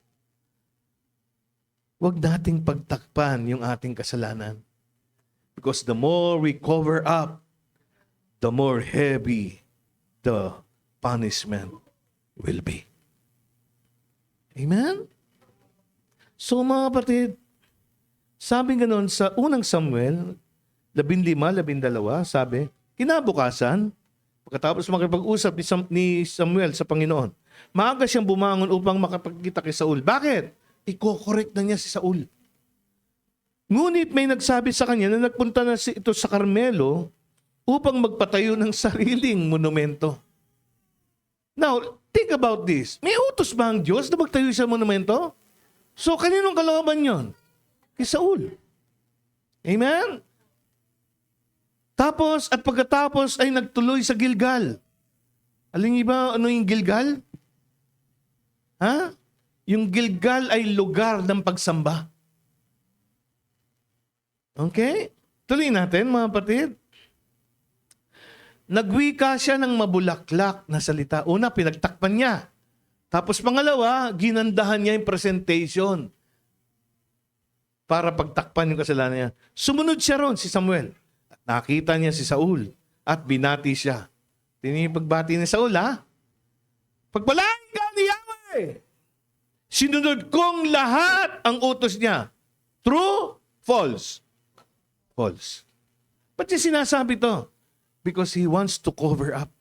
Huwag nating pagtakpan yung ating kasalanan. Because the more we cover up, the more heavy the punishment will be. Amen? So mga kapatid, sabi ganon sa unang Samuel, 15-12, sabi, kinabukasan, pagkatapos makipag-usap ni Samuel sa Panginoon, maaga siyang bumangon upang makapagkita kay Saul. Bakit? Iko-correct na niya si Saul. Ngunit may nagsabi sa kanya na nagpunta na ito sa Carmelo upang magpatayo ng sariling monumento. Now, think about this. May utos ba ang Diyos na magtayo sa monumento? So, kaninong kalooban yon? Kay Saul. Amen? Tapos, at pagkatapos ay nagtuloy sa Gilgal. Alam niyo ba ano yung Gilgal? Ha? Yung Gilgal ay lugar ng pagsamba. Okay? Tuloy natin, mga kapatid. Nagwika siya ng mabulaklak na salita. Una, pinagtakpan niya. Tapos pangalawa, ginandahan niya yung presentation para pagtakpan yung kasalanan niya. Sumunod siya ron, si Samuel. At nakita niya si Saul at binati siya. Tingnan yung pagbati ni Saul, ha? Pagpalain ka ni Yahweh! Sinunod kong lahat ang utos niya. True? False? False. Ba't niya sinasabi to? Because he wants to cover up.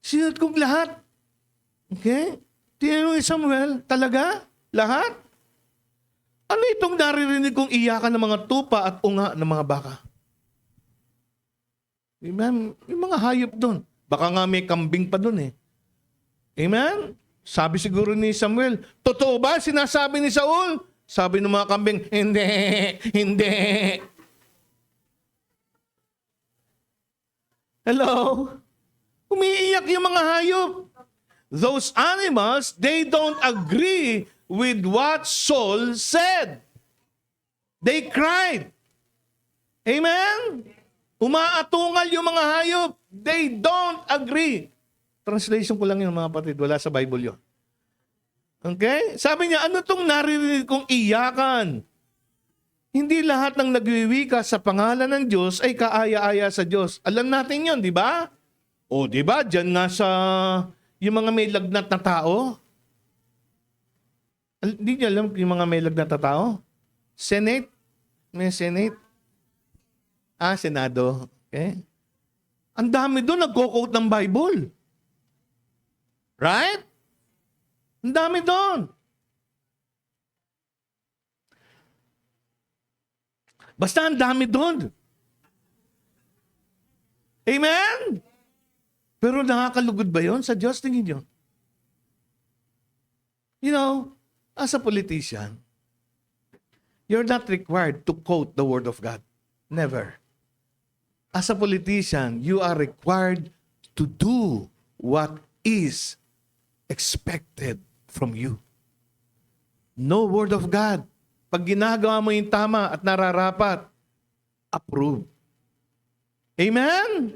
Sinunod kong lahat. Okay? Tinanong ni Samuel, talaga? Lahat? Ano itong naririnig kong iyakan ng mga tupa at unga ng mga baka? Amen? Yung mga hayop doon. Baka nga may kambing pa doon eh. Amen? Sabi siguro ni Samuel, totoo ba sinasabi ni Saul? Sabi ng mga kambing, hindi, hindi. Hello? Umiiyak yung mga hayop. Those animals, they don't agree with what Saul said. They cried. Amen? Umaatungal yung mga hayop. They don't agree. Translation ko lang yun, mga kapatid. Wala sa Bible yun. Okay? Sabi niya, ano tong naririnig kong iyakan? Hindi lahat ng nagwiwika sa pangalan ng Diyos ay kaaya-aya sa Diyos. Alam natin yun, di ba? O, di ba? Diyan nga sa yung mga may lagnat na tao. Hindi niyo alam yung mga may lagnat na tao? Senate? May Senate? Senado. Okay? Ang dami doon nagko-quote ng Bible. Right? Ang dami doon. Basta ang dami doon. Amen? Pero nakakalugod ba yon sa Diyos? Tingin nyo? You know, as a politician, you're not required to quote the Word of God. Never. As a politician, you are required to do what is expected from you. No Word of God. Pag ginagawa mo yung tama at nararapat, approve. Amen?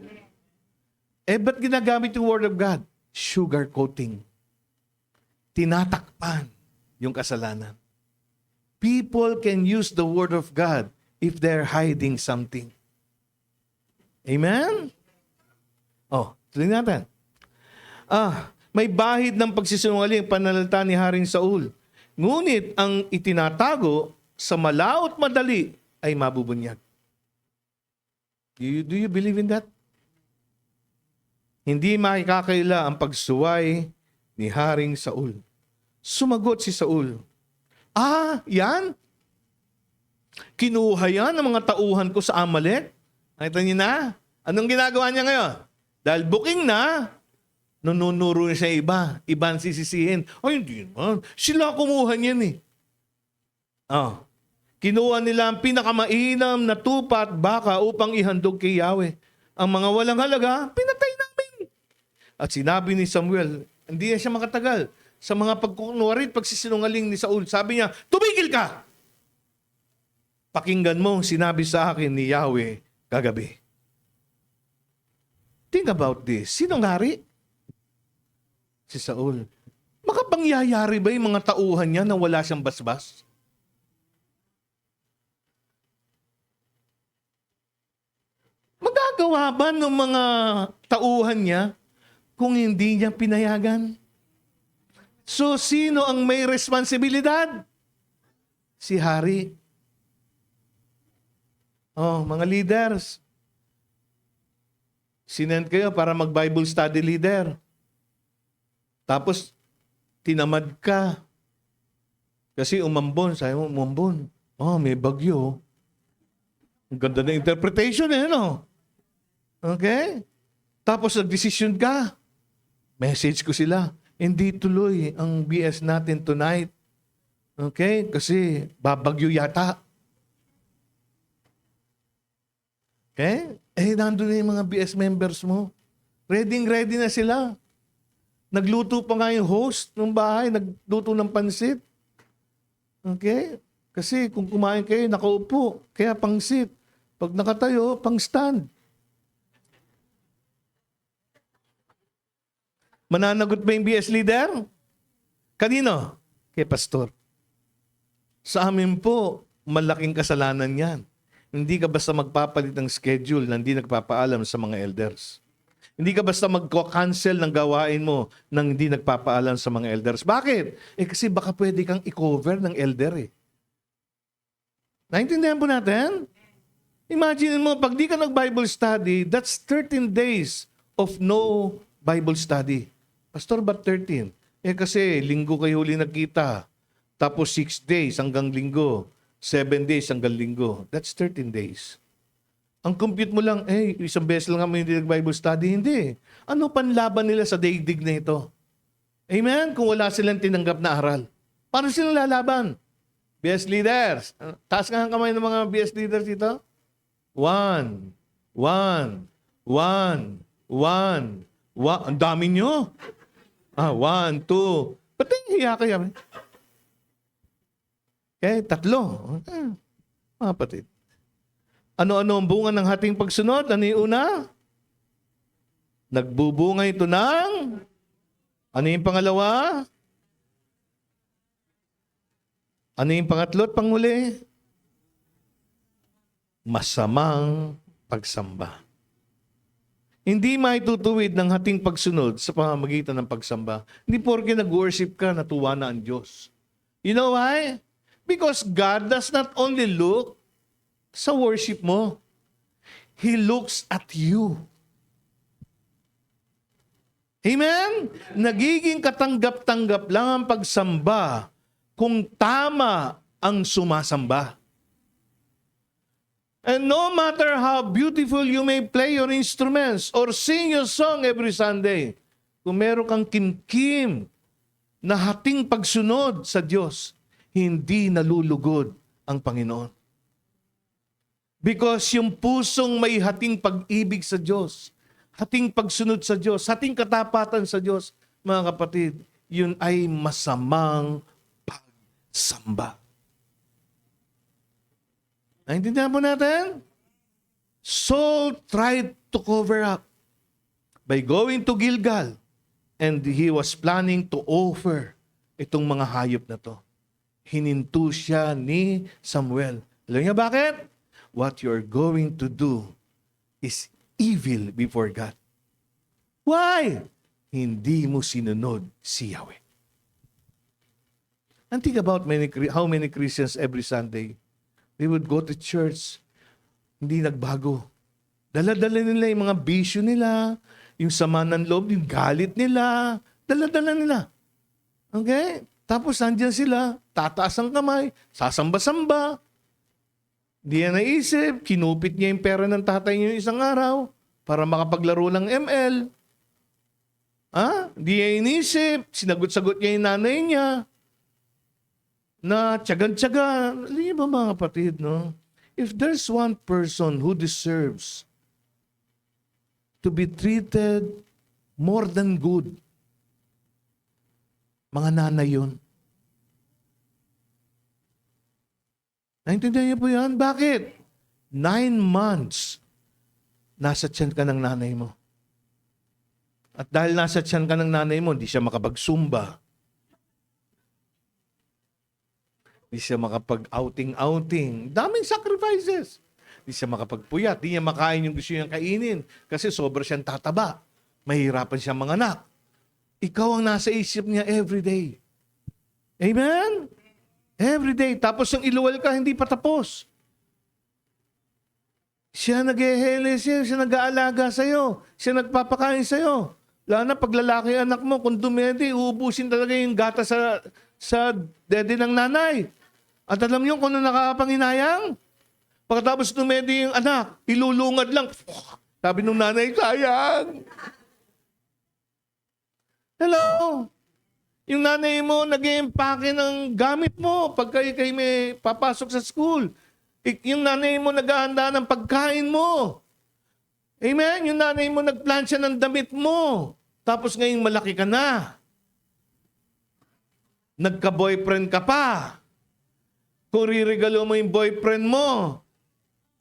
Ba't ginagamit yung Word of God? Sugar coating. Tinatakpan yung kasalanan. People can use the Word of God if they're hiding something. Amen? Tuloy natin. May bahid ng pagsisinungaling pananalita ni Haring Saul. Ngunit ang itinatago sa malaot madali ay mabubunyag. Do you believe in that? Hindi makikakaila ang pagsuway ni Haring Saul. Sumagot si Saul, yan? Kinuha yan ng mga tauhan ko sa Amalek? Nakita niyo na? Anong ginagawa niya ngayon? Dahil booking na, nununuro na siya iba ang sisisihin. Hindi naman. Sila kumuha niyan eh. Kinuha nila ang pinakamainam na tupa at baka upang ihandog kay Yahweh. Ang mga walang halaga, pinatay namin. At sinabi ni Samuel, hindi na siya makatagal sa mga pagkukunwari at pagsisinungaling ni Saul. Sabi niya, tumigil ka! Pakinggan mo, sinabi sa akin ni Yahweh kagabi. Think about this. Sinong hari? Si Saul. Makapangyayari ba yung mga tauhan niya na wala siyang basbas? Magagawa ba ng mga tauhan niya kung hindi niya pinayagan? So, sino ang may responsibilidad? Si hari. Mga leaders. Sinend kayo para mag-Bible study leader. Tapos, tinamad ka. Kasi umambon. Sabi mo, umambon. May bagyo. Ang ganda na interpretation no? Okay? Tapos, nag-decision ka. Message ko sila. Hindi tuloy ang BS natin tonight. Okay? Kasi, babagyo yata. Okay? Nandun na yung mga BS members mo. Ready na sila. Nagluto pa nga yung host ng bahay, nagluto ng pansit. Okay? Kasi kung kumain kayo, nakaupo. Kaya pangsit. Pag nakatayo, pang stand. Mananagot ba yung BS leader? Kanino? Kay pastor. Sa amin po, malaking kasalanan yan. Hindi ka basta magpapalit ng schedule na hindi nagpapaalam sa mga elders. Hindi ka basta mag-cancel ng gawain mo nang hindi nagpapaalam sa mga elders. Bakit? Kasi baka pwede kang i-cover ng elder Naintindihan po natin? Imagine mo, pag di ka nag-Bible study, that's 13 days of no Bible study. Pastor, ba't 13? Kasi linggo kayo huli nagkita. Tapos 6 days hanggang linggo. 7 days hanggang linggo. That's 13 days. Ang compute mo lang, isang beses lang kami hindi nag-Bible study. Hindi. Ano panlaban nila sa daigdig na ito? Amen? Kung wala silang tinanggap na aral. Paano silang lalaban? BS leaders. Taas nga ang kamay ng mga BS leaders dito. 1. Ang dami nyo. 1, 2. Ba't hiya kayo? Okay, 3. Mga kapatid. Ano-ano ang bunga ng ating pagsunod? Ano yung una? Nagbubunga ito ng... Ano yung pangalawa? Ano yung pangatlo at panghuli? Masamang pagsamba. Hindi maitutuwid ng ating pagsunod sa pamamagitan ng pagsamba. Hindi porke nag-worship ka, natuwa na ang Diyos. You know why? Because God does not only look sa worship mo. He looks at you. Amen? Nagiging katanggap-tanggap lang ang pagsamba kung tama ang sumasamba. And no matter how beautiful you may play your instruments or sing your song every Sunday, kung meron kang kimkim na hating pagsunod sa Diyos, hindi nalulugod ang Panginoon. Because yung pusong may hating pag-ibig sa Diyos, hating pagsunod sa Diyos, hating katapatan sa Diyos, mga kapatid, yun ay masamang pagsamba. Naintindihan po natin? Saul tried to cover up by going to Gilgal, and he was planning to offer itong mga hayop na to. Hininto siya ni Samuel. Alam niyo bakit? What you're going to do is evil before God. Why? Hindi mo sinunod si Yahweh. And think about how many Christians every Sunday, they would go to church, hindi nagbago. Dala-dala nila yung mga bisyo nila, yung sama ng loob, yung galit nila, dala-dala nila. Okay? Tapos nandyan sila, tataas ang kamay, sasamba-samba. Di yan naisip, kinupit niya yung pera ng tatay niya yung isang araw para makapaglaro ng ML. Di niya inisip, sinagot-sagot niya yung nanay niya na tiyagan-tiyaga. Alam niyo ba mga kapatid, no? If there's one person who deserves to be treated more than good, mga nanay yun. Naintindihan niyo po yan? Bakit? 9 months nasa tiyan ka ng nanay mo. At dahil nasa tiyan ka ng nanay mo, hindi siya makapag-zumba. Hindi siya makapag-outing-outing. Daming sacrifices. Hindi siya makapagpuyat. Hindi niya makain yung gusto niyang kainin. Kasi sobra siyang tataba. Mahirapan siyang manganak. Ikaw ang nasa isip niya everyday. Amen? Everyday. Tapos yung iluwal ka, hindi pa tapos. Siya nag-ehele siya nag-aalaga sa'yo. Siya nagpapakain sa'yo. Lalo na pag lalaki anak mo, kung dumedi, uubusin talaga yung gata sa dede ng nanay. At alam niyo kung ano nakakapanginayang? Pagkatapos dumedi yung anak, ilulungad lang. Sabi nung nanay, sayang. Hello? Yung nanay mo nag-i-empake ng gamit mo pag kayo may papasok sa school. Yung nanay mo naghahanda ng pagkain mo. Amen? Yung nanay mo nagplansya ng damit mo. Tapos ngayon malaki ka na. Nagka-boyfriend ka pa. Kung ririgalo mo yung boyfriend mo,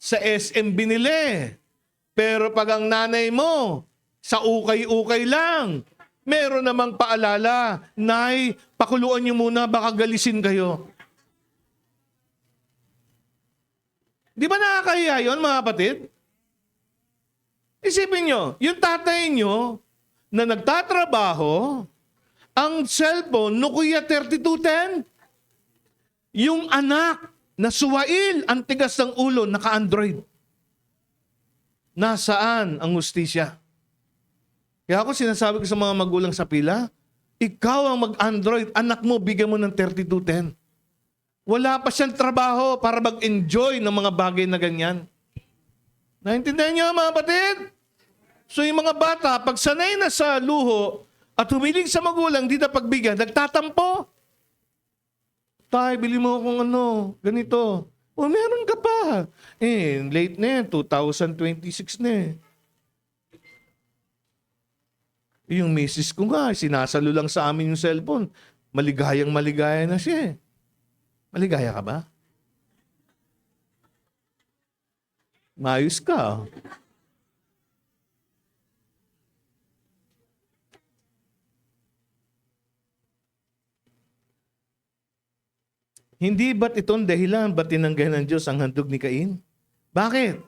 sa SM binili. Pero pag ang nanay mo, sa ukay-ukay lang, meron namang paalala, Nay, pakuluan niyo muna, baka galisin kayo. Di ba nakakahiya yun, mga kapatid? Isipin nyo, yung tatay nyo na nagtatrabaho, ang cellphone, Nokia 3210, yung anak na suwail, ang tigas ng ulo, naka-Android. Nasaan ang hustisya? Kaya ako sinasabi ko sa mga magulang sa pila, ikaw ang mag-Android, anak mo, bigyan mo ng 3210. Wala pa siyang trabaho para mag-enjoy ng mga bagay na ganyan. Naintindihan niyo mga kapatid? So yung mga bata, pag sanay na sa luho at humiling sa magulang, di na pagbigyan, nagtatampo. Tay, bili mo akong ganito. O meron ka pa. Late na 2026 na Yung misis ko nga, sinasalo lang sa amin yung cellphone. Maligayang maligaya na siya Maligaya ka ba? Maayos ka. Hindi ba't itong dahilan ba't tinanggay ng Diyos ang handog ni Cain? Bakit?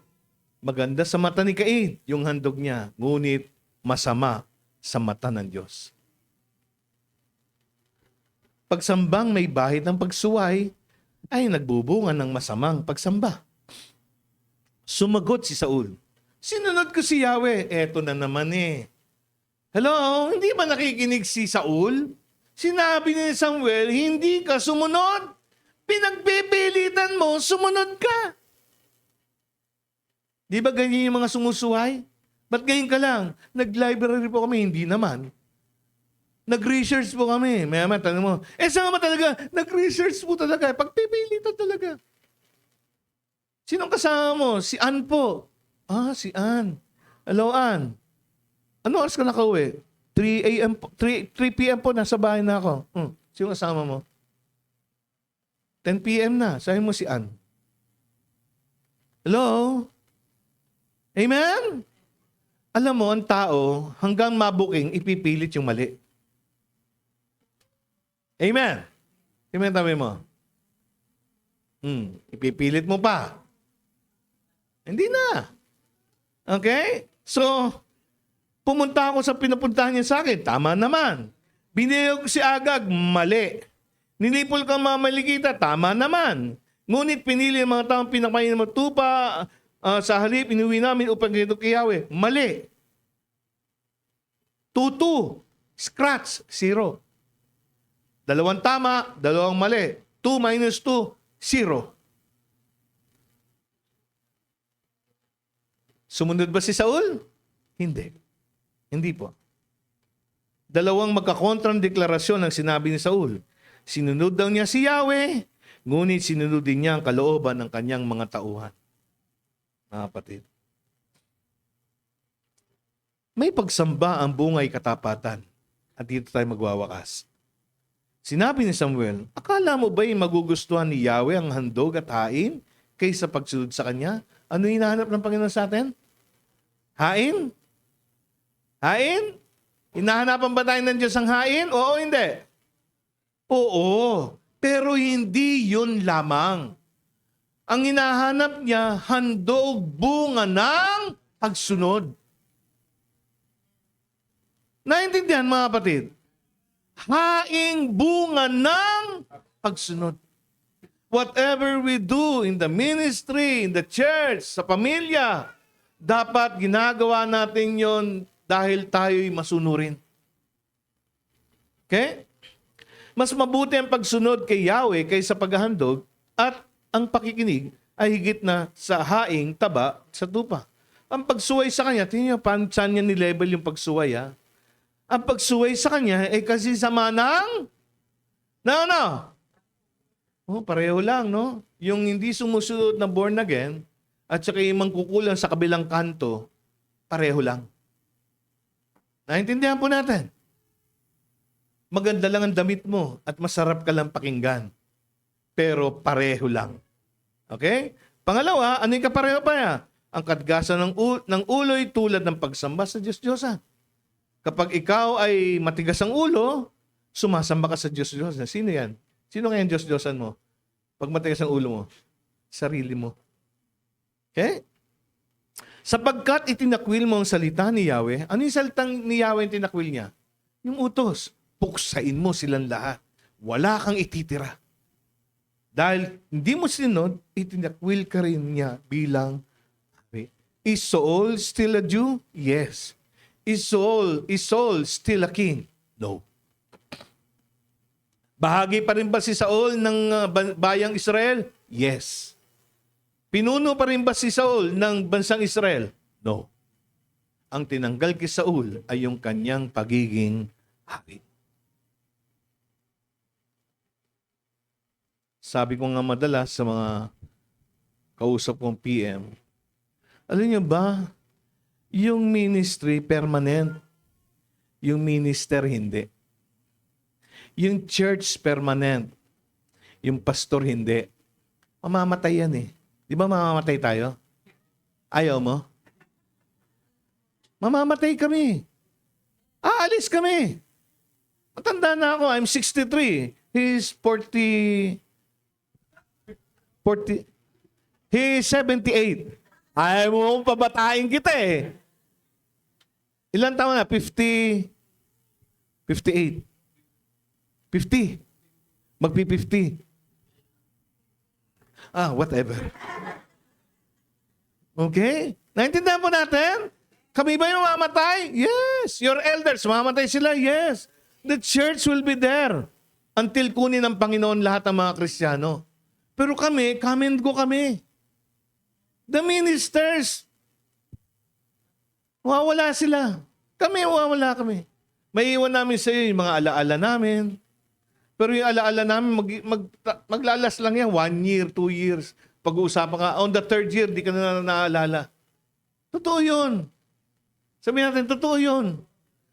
Maganda sa mata ni Cain yung handog niya, ngunit masama sa mata ng Diyos. Pagsambang may bahid ng pagsuway ay nagbubunga ng masamang pagsamba. Sumagot si Saul, sinunod ko si Yahweh. Eto na naman Hello? Hindi ba nakikinig si Saul? Sinabi ni Samuel, hindi ka sumunod. Pinagpipilitan mo, sumunod ka. Di ba ganyan yung mga sumusuway? Ba't ganyan ka lang? Nag-library po kami, hindi naman. Nag-research po kami. Maya-maya, tanong mo, saan ka talaga? Nag-research po talaga. Pagpipilitan talaga. Sinong kasama mo? Si Ann po. Si Ann. Hello, Ann. Ano oras ka nakauwi? 3 a.m. 3 p.m. po, nasa bahay na ako. Sino kasama mo? 10 p.m. na. Sabi mo si Ann. Hello? Amen? Alam mo, ang tao, hanggang mabuking, ipipilit yung mali. Amen? Amen, tabi mo. Ipipilit mo pa. Hindi na. Okay? So, Pumunta ako sa pinupuntahan niya sa akin. Tama naman. Binigay ko si Agag. Mali. Nilipol kang mga malikita. Tama naman. Ngunit pinili ang mga taong pinakain ng tupa sa halip, inuwi namin upang ganito kay Yahweh. Mali. 2-2. Scratch. 0. 2 tama, 2 mali. 2 minus 2, 0. Sumunod ba si Saul? Hindi. Hindi po. 2 magkakontrang deklarasyon ang sinabi ni Saul. Sinunod daw niya si Yahweh, ngunit sinunod din niya ang kalooban ng kanyang mga tauhan. Mga kapatid. May pagsamba ang bungay katapatan. At dito tayo magwawakas. Sinabi ni Samuel, akala mo ba'y magugustuhan ni Yahweh ang handog at hain kaysa pagsunod sa kanya? Ano hinahanap ng Panginoon sa atin? Hain? Hain? Hinahanapan ba tayo ng Diyos ang hain? Oo, hindi. Oo. Pero hindi yun lamang. Ang hinahanap niya, handog bunga ng pagsunod. Naintindihan mga kapatid? Haing bunga ng pagsunod. Whatever we do in the ministry, in the church, sa pamilya, dapat ginagawa natin yon dahil tayo'y masunurin. Okay? Mas mabuti ang pagsunod kay Yahweh kaysa paghahandog at ang pakikinig ay higit na sa haing taba sa tupa. Ang pagsuway sa kanya, tingnan niyo, paano niya ni-level yung pagsuway, ha? Ang pagsuway sa kanya ay kasi sama ng ano? Oh, pareho lang, no? Yung hindi sumusunod na born again at saka yung mangkukulang sa kabilang kanto, pareho lang. Naintindihan po natin. Maganda lang ang damit mo at masarap ka lang pakinggan. Pero pareho lang. Okay? Pangalawa, ano yung kapareho pa yan? Ang kadgasan ng ulo'y tulad ng pagsamba sa Diyos-Diyosan. Kapag ikaw ay matigas ang ulo, sumasamba ka sa Diyos-Diyosan. Sino yan? Sino ngayon Diyos-Diyosan mo? Pag matigas ang ulo mo? Sarili mo. Okay? Sapagkat itinakwil mo ang salita ni Yahweh, ano yung salitang ni Yahweh yung tinakwil niya? Yung utos. Puksain mo silang lahat. Wala kang ititira. Dahil hindi mo sinunod, itinakwil ka rin niya bilang hari. Is Saul still a Jew? Yes. Is Saul still a king? No. Bahagi pa rin ba si Saul ng bayang Israel? Yes. Pinuno pa rin ba si Saul ng bansang Israel? No. Ang tinanggal kay Saul ay yung kanyang pagiging hari. Sabi ko nga madalas sa mga kausap kong PM, alam niyo ba, yung ministry permanent, yung minister hindi. Yung church permanent, yung pastor hindi. Mamamatay yan eh. Di ba mamamatay tayo? Ayaw mo? Mamamatay kami. Aalis kami. Matanda na ako. I'm 63. He's 40. He's 78. Ayaw mo pabatain kita eh. Ilan taon na? 50. 58. 50. Magpi-50. Whatever. Okay? Naintindihan po natin? Kami ba yung mamamatay? Yes. Your elders, mamamatay sila? Yes. The church will be there until kunin ng Panginoon lahat ng mga Kristiyano. Pero kami, come and go kami. The ministers, wawala sila. Kami, wawala kami. May iwan namin sa iyo yung mga alaala namin. Pero yung alaala namin, maglalas lang yan. 1 year, 2 years. Pag-uusapan ka, on the 3rd year, di ka na naalala. Totoo yun. Sabihin natin, totoo yun.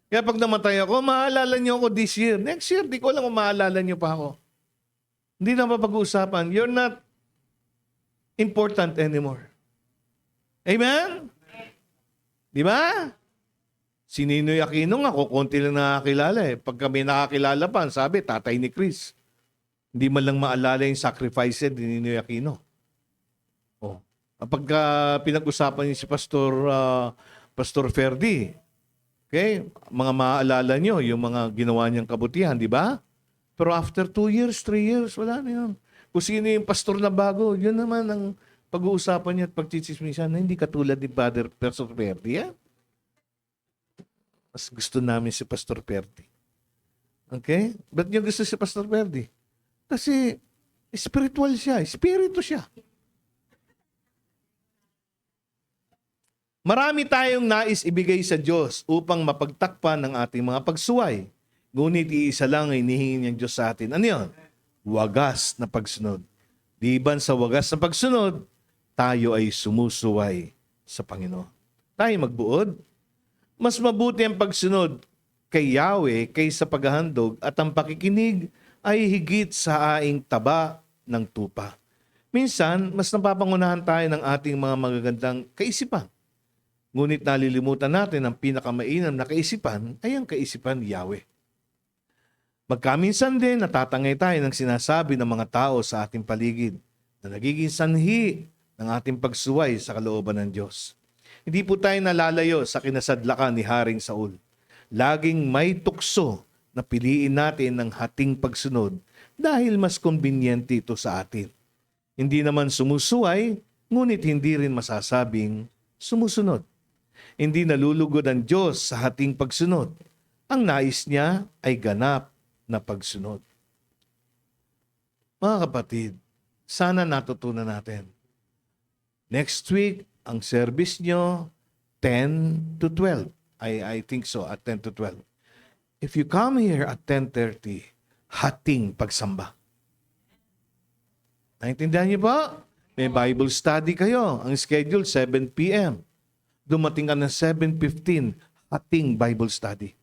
Kaya pag namatay ako, maalala niyo ako this year. Next year, di ko alam kung maalala niyo pa ako. Hindi na mapag-uusapan. You're not important anymore. Amen? Di ba? Si Ninoy Aquino nga, konti lang nakakilala eh. Pag kami nakakilala pa, sabi, tatay ni Chris. Hindi man lang maalala yung sacrifice ni Ninoy Aquino. Oh. Kapag pinag-usapan niyo si Pastor Ferdy, Okay? Mga maaalala nyo, yung mga ginawa niyang kabutihan, di ba? Pero after 2 years, 3 years, wala na yun. Kung sino yung pastor na bago, yun naman ang pag-uusapan niya at pagchichismisan na hindi katulad ni Pastor Perdi. Mas gusto namin si Pastor Perdi. Okay? Ba't niyo gusto si Pastor Perdi? Kasi spiritual siya. Espiritu siya. Marami tayong nais ibigay sa Diyos upang mapagtakpan ng ating mga pagsuway. Ngunit iisa lang ay hinihingi ng Diyos sa atin. Ano yun? Wagas na pagsunod. Liban sa wagas na pagsunod, tayo ay sumusuway sa Panginoon. Tayo magbuod. Mas mabuti ang pagsunod kay Yahweh kaysa paghahandog at ang pakikinig ay higit sa aing taba ng tupa. Minsan, mas napapangunahan tayo ng ating mga magagandang kaisipan. Ngunit nalilimutan natin ang pinakamainam na kaisipan ay ang kaisipan ni Yahweh. Magkaminsan din natatangay tayo ng sinasabi ng mga tao sa ating paligid na nagiging sanhi ng ating pagsuway sa kalooban ng Diyos. Hindi po tayo nalalayo sa kinasadlakan ni Haring Saul. Laging may tukso na piliin natin ng hating pagsunod dahil mas konbinyente ito sa atin. Hindi naman sumusuway, ngunit hindi rin masasabing sumusunod. Hindi nalulugod ang Diyos sa hating pagsunod. Ang nais niya ay ganap na pagsunod. Mga kapatid, sana natutunan natin. Next week, ang service nyo, 10 to 12. I think so, at 10 to 12. If you come here at 10:30, hating pagsamba. Naintindihan niyo ba? May Bible study kayo. Ang schedule, 7 p.m. Dumating ka ng 7:15, hating Bible study.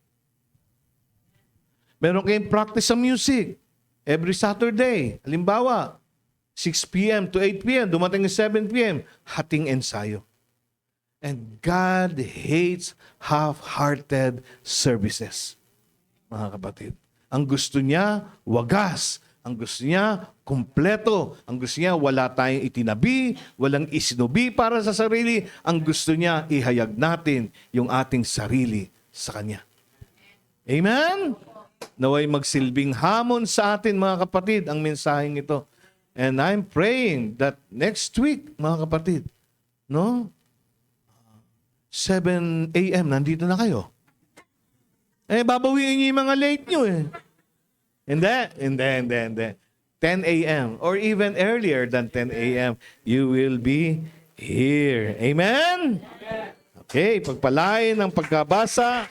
Meron kayong practice sa music every Saturday. Halimbawa, 6 p.m. to 8 p.m., dumating ng 7 p.m., hating ensayo. And God hates half-hearted services. Mga kapatid, ang gusto niya, wagas. Ang gusto niya, kumpleto. Ang gusto niya, wala tayong itinabi, walang isinubi para sa sarili. Ang gusto niya, ihayag natin yung ating sarili sa Kanya. Amen? Naway magsilbing hamon sa atin, mga kapatid, ang mensaheng ito. And I'm praying that next week, mga kapatid, no? 7 a.m., nandito na kayo. Babawiin niyo yung mga late nyo eh. Hindi. 10 a.m. or even earlier than 10 a.m., you will be here. Amen? Okay, pagpalain ng pagkabasa.